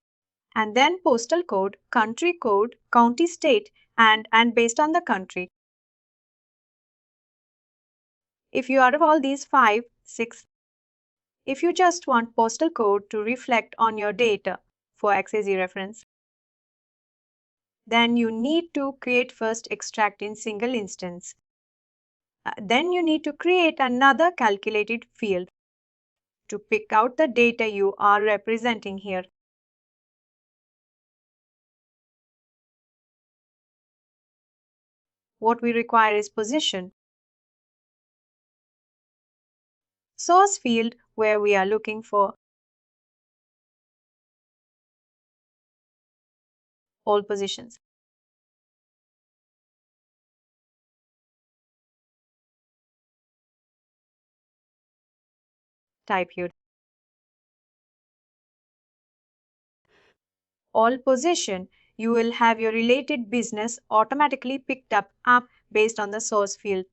and then postal code, country code, county, state, and based on the country. If you out of all these 5, 6, if you just want postal code to reflect on your data for XAZ reference, then you need to create first extract in single instance. Then you need to create another calculated field to pick out the data you are representing here. What we require is position. Source field, where we are looking for all positions. Type here. All position, you will have your related business automatically picked up based on the source field.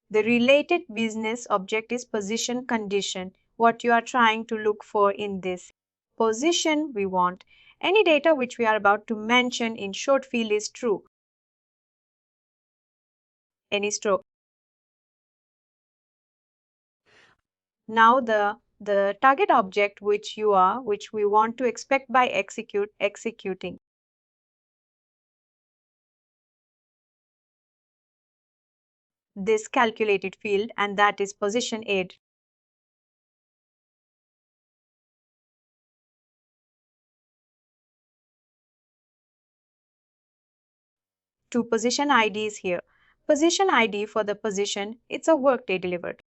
The related business object is position condition. What you are trying to look for in this position, we want any data which we are about to mention in short field is true. any stroke. Now the target object which we want to expect by executing. This calculated field, and that is position aid. Two position IDs here. Position ID for the position, it's a Workday delivered.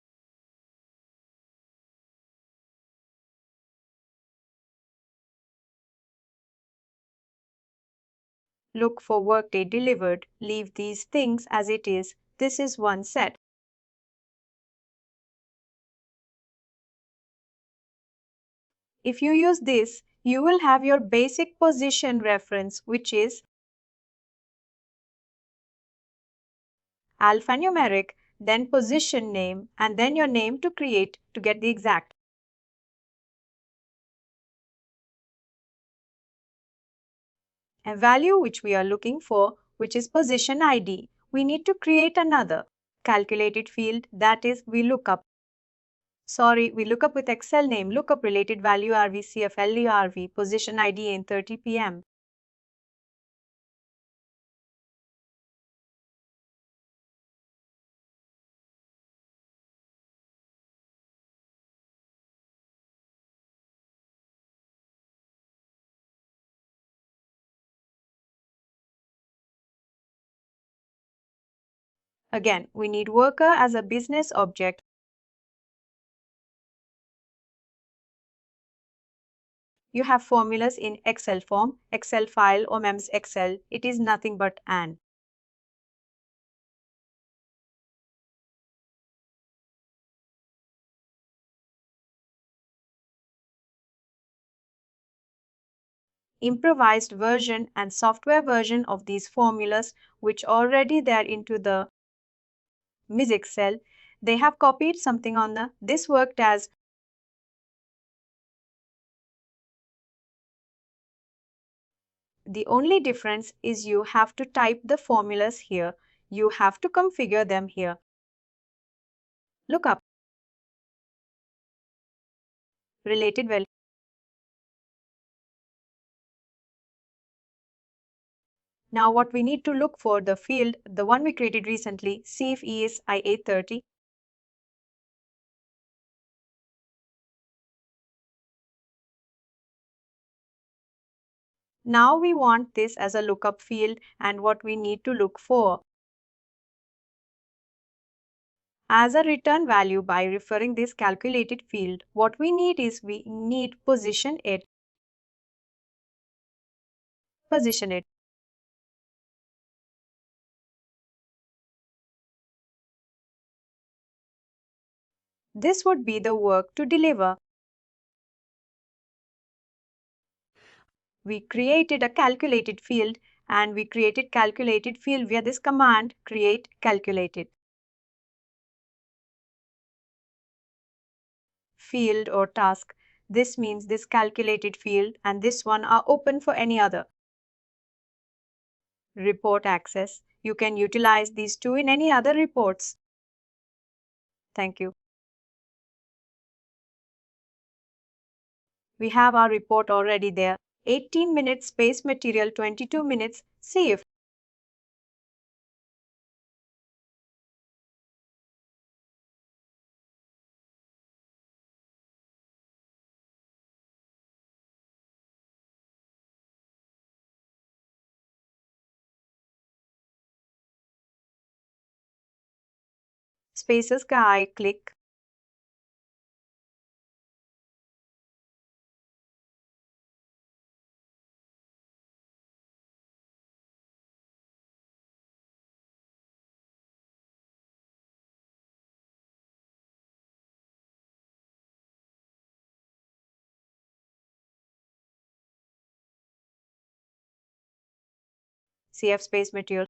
Look for Workday delivered, leave these things as it is. This is one set. If you use this, you will have your basic position reference, which is alphanumeric, then position name, and then your name to get the exact. A value which we are looking for, which is position ID. We need to create another calculated field, that is we lookup. Sorry, we look up with Excel name, lookup related value RV CFLE RV, position ID in 30 PM. Again, we need worker as a business object. You have formulas in Excel form, Excel file or MEMS Excel. It is nothing but an. Improvised version and software version of these formulas which already they are into the MEMS Excel. They have copied something on this worked as the only difference is you have to type the formulas here. You have to configure them here. Look up related value. Now what we need to look for the field, the one we created recently, see if E is I830. Now we want this as a lookup field and what we need to look for as a return value by referring this calculated field. What we need is we need position it. Position it. This would be the work to deliver. We created a calculated field and we created calculated field via this command create calculated. Field or task. This means this calculated field and this one are open for any other. Report access. You can utilize these two in any other reports. Thank you. We have our report already there. 18 minutes space material, 22 minutes. See if spaces का I click. CF space material.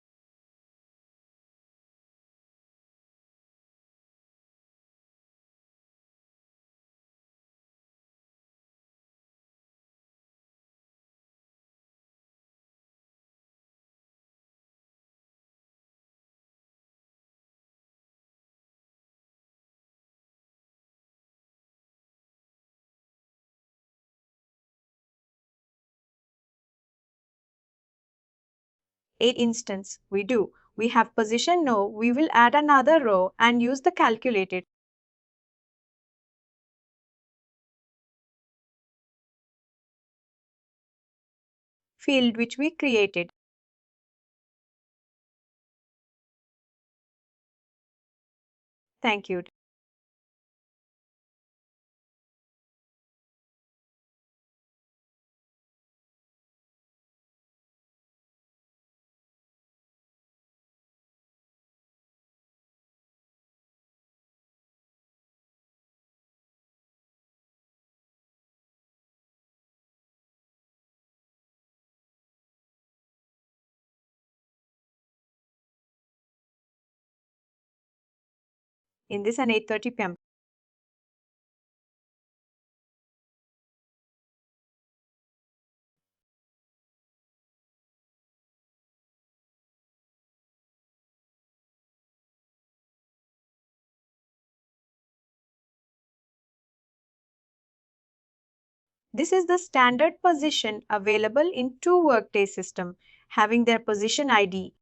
instance, we have position no, we will add another row and use the calculated field which we created. Thank you. In this and 8:30 p.m. This is the standard position available in two Workday systems having their position ID.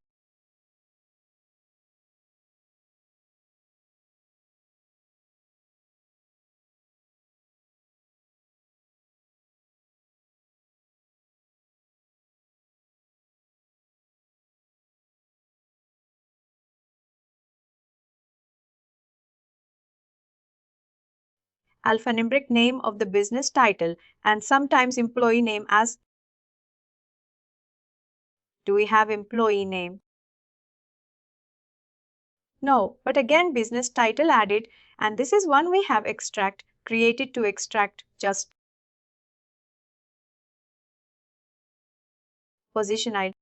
Alphanumeric name of the business title and sometimes employee name as. Do we have employee name? No, but again business title added, and this is one we have extract created to extract just position ID.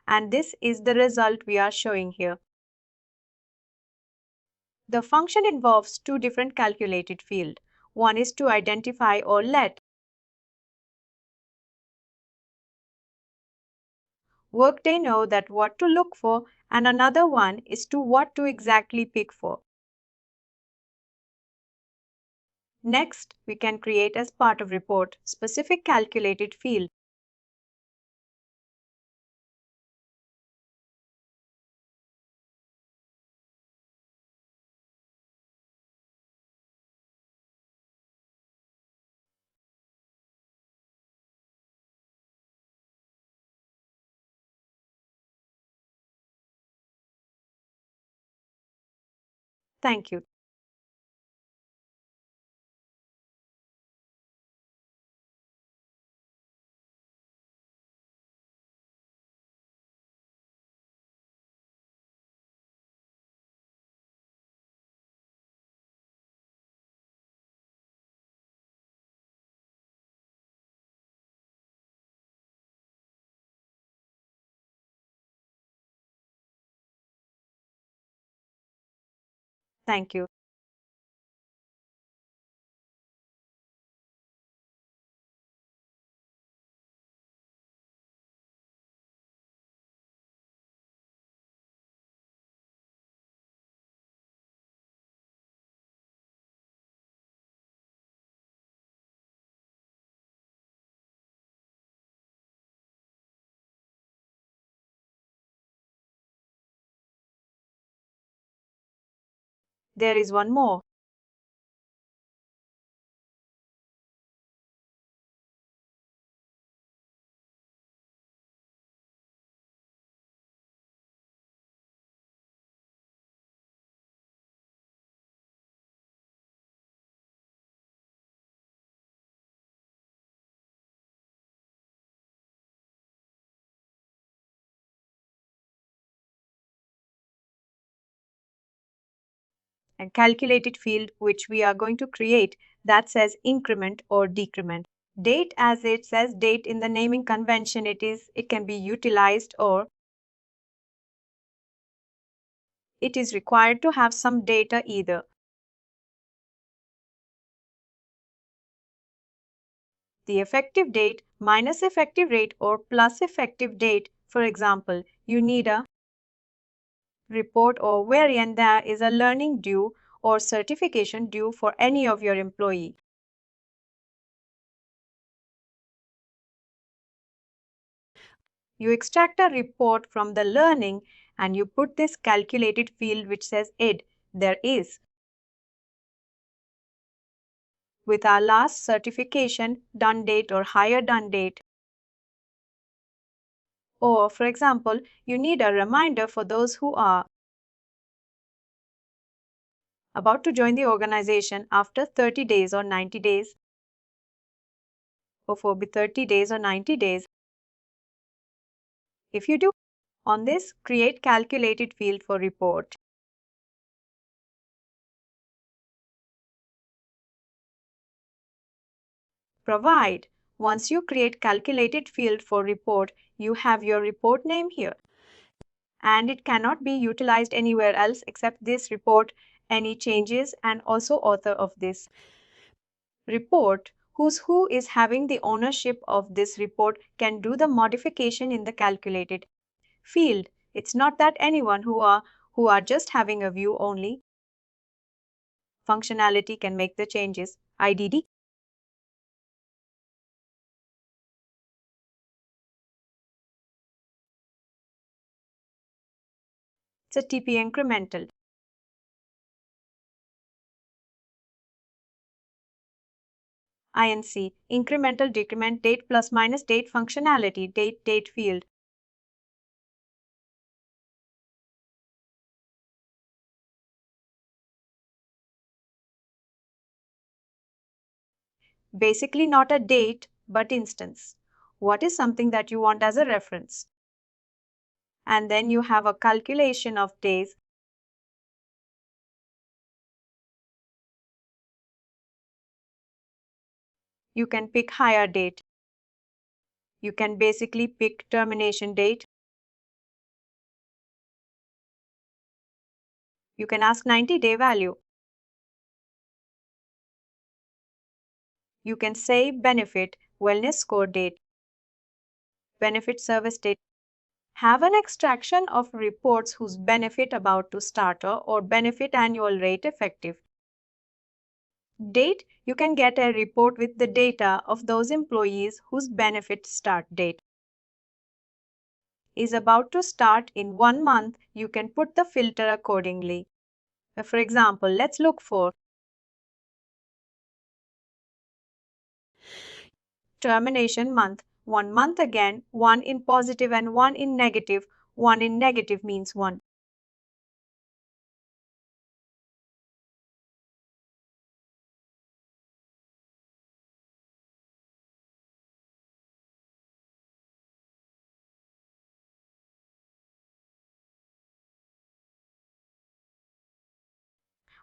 And this is the result we are showing here. The function involves two different calculated fields. One is to identify or let Workday know that what to look for, and another one is to what to exactly pick for. Next, we can create as part of report specific calculated field. Thank you. Thank you. There is one more. A calculated field which we are going to create that says increment or decrement. Date, as it says date in the naming convention, it can be utilized, or it is required to have some data either. The effective date minus effective rate or plus effective date. For example, you need a report or wherein there is a learning due or certification due for any of your employee. You extract a report from the learning and you put this calculated field which says id, there is. With our last certification, done date or higher done date. Or, for example, you need a reminder for those who are about to join the organization after 30 days or 90 days, or for 30 days or 90 days. If you do, on this, create calculated field for report. Provide. Once you create calculated field for report, you have your report name here. And it cannot be utilized anywhere else except this report, any changes, and also author of this report. Who is having the ownership of this report can do the modification in the calculated field. It's not that anyone who are just having a view only functionality can make the changes. IDD. It's a TP incremental. INC, incremental decrement date plus minus date functionality, date field. Basically not a date, but instance. What is something that you want as a reference? And then you have a calculation of days. You can pick higher date. You can basically pick termination date. You can ask 90-day value. You can say benefit, wellness score date, benefit service date. Have an extraction of reports whose benefit about to starter or benefit annual rate effective. Date, you can get a report with the data of those employees whose benefit start date is about to start in 1 month. You can put the filter accordingly. For example, let's look for termination month. 1 month again, one in positive and one in negative. One in negative means one.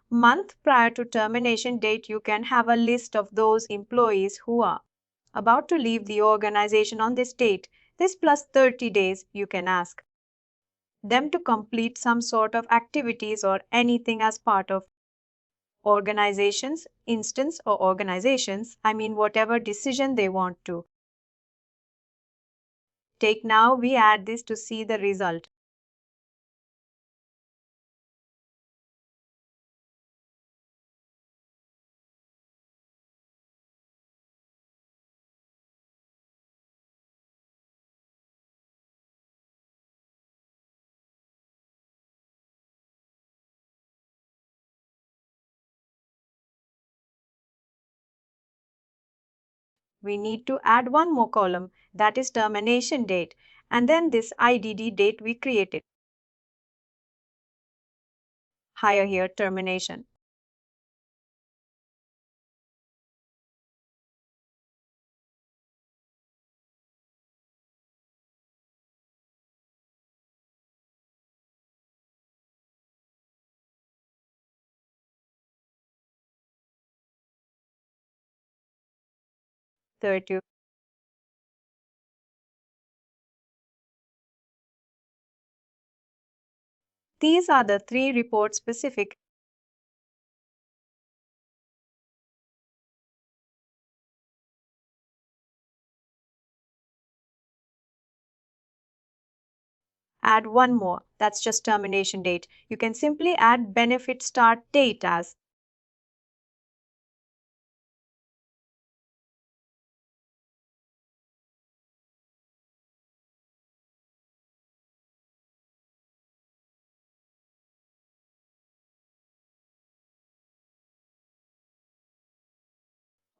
Month prior to termination date, you can have a list of those employees who are about to leave the organization on this date. This plus 30 days, you can ask them to complete some sort of activities or anything as part of organization's instance or organizations, whatever decision they want to take. Now we add this to see the result. We need to add one more column, that is termination date, and then this IDD date we created. Higher here termination. Third, these are the three report specific. Add one more, that's just termination date. You can simply add benefit start date as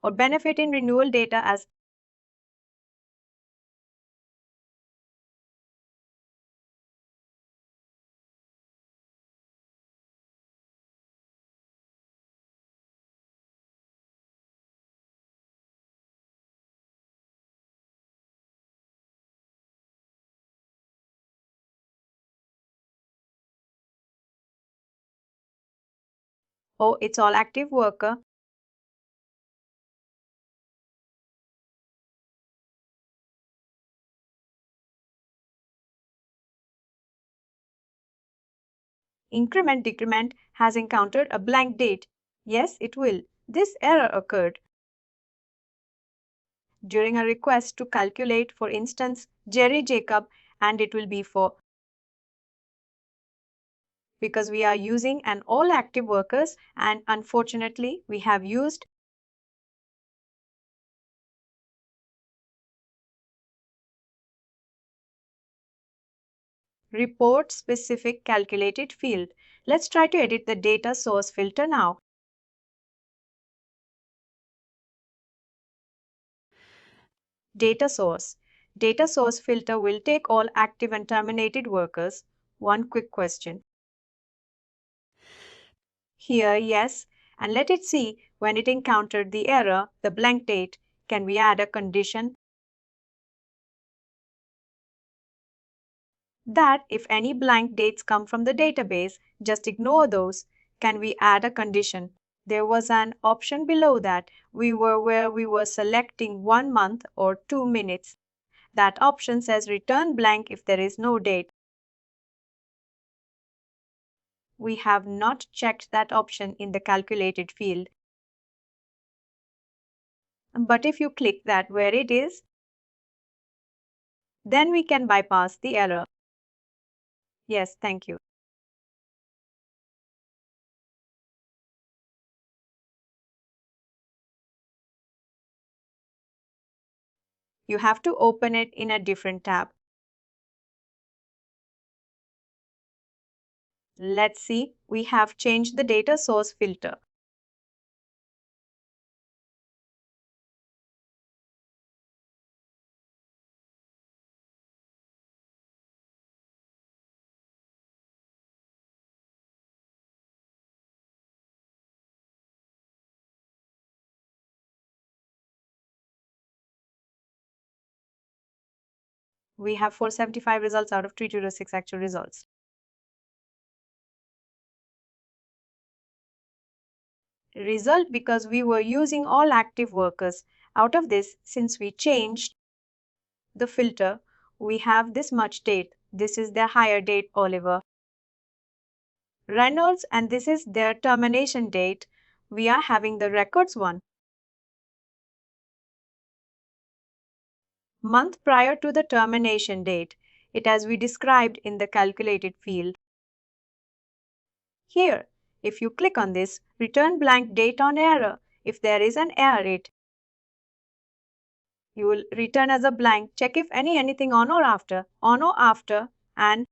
or benefit in renewal data as oh, it's all active worker. Increment decrement has encountered a blank date. Yes, it will. This error occurred during a request to calculate, for instance, Jerry Jacob, and it will be for because we are using an all active workers and unfortunately we have used report specific calculated field. Let's try to edit the data source filter now. Data source. Data source filter will take all active and terminated workers. One quick question. Here, yes, and let it see when it encountered the error, the blank date. Can we add a condition that if any blank dates come from the database, just ignore those? Can we add a condition? There was an option below that where we were selecting 1 month or 2 minutes. That option says return blank if there is no date. We have not checked that option in the calculated field. But if you click that where it is, then we can bypass the error. Yes, thank you. You have to open it in a different tab. Let's see, we have changed the data source filter. We have 475 results out of 306 actual results. Result because we were using all active workers. Out of this, since we changed the filter, we have this much date. This is their hire date, Oliver Reynolds, and this is their termination date. We are having the records one. Month prior to the termination date, it as we described in the calculated field. Here, if you click on this, return blank date on error. If there is an error, you will return as a blank. Check if anything on or after, and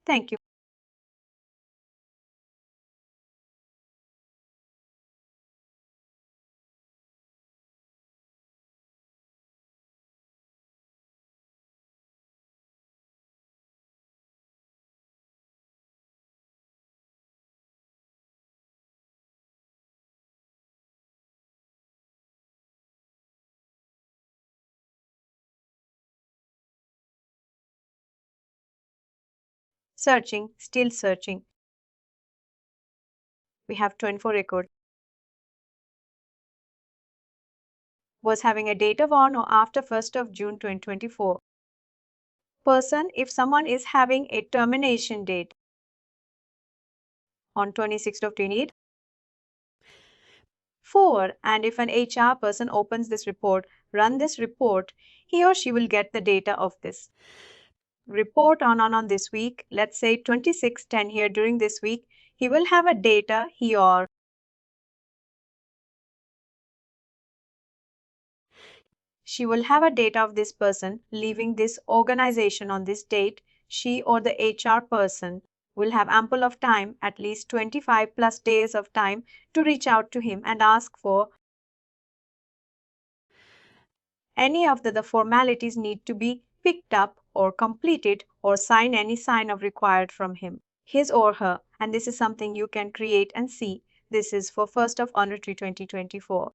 thank you. Searching, still searching. We have 24 record. Was having a date of on or after 1st of June 2024. Person, if someone is having a termination date on 26th of 28. 4. And if an HR person opens this report, run this report, he or she will get the data of this report on this week. Let's say 26/10 here during this week. He will have a data he or She will have a date of this person leaving this organization on this date. She or the HR person will have ample of time, at least 25 plus days of time, to reach out to him and ask for any of the formalities need to be picked up or completed or sign any sign of required from him, his or her. And this is something you can create and see. This is for 1st of January 2024.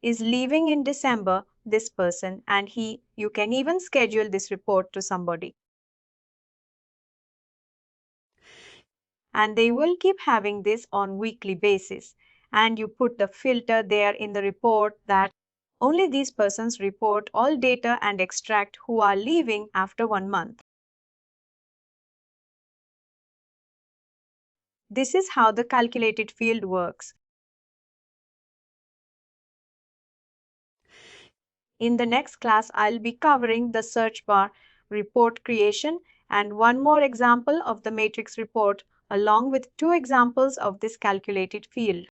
Is leaving in December, this person, and you can even schedule this report to somebody. And they will keep having this on weekly basis. And you put the filter there in the report that only these persons report all data and extract who are leaving after 1 month. This is how the calculated field works. In the next class, I'll be covering the search bar report creation and one more example of the matrix report along with 2 examples of this calculated field.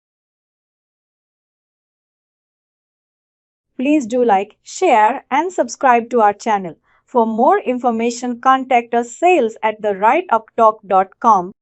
Please do like, share and subscribe to our channel. For more information, contact us sales@therightuptalk.com.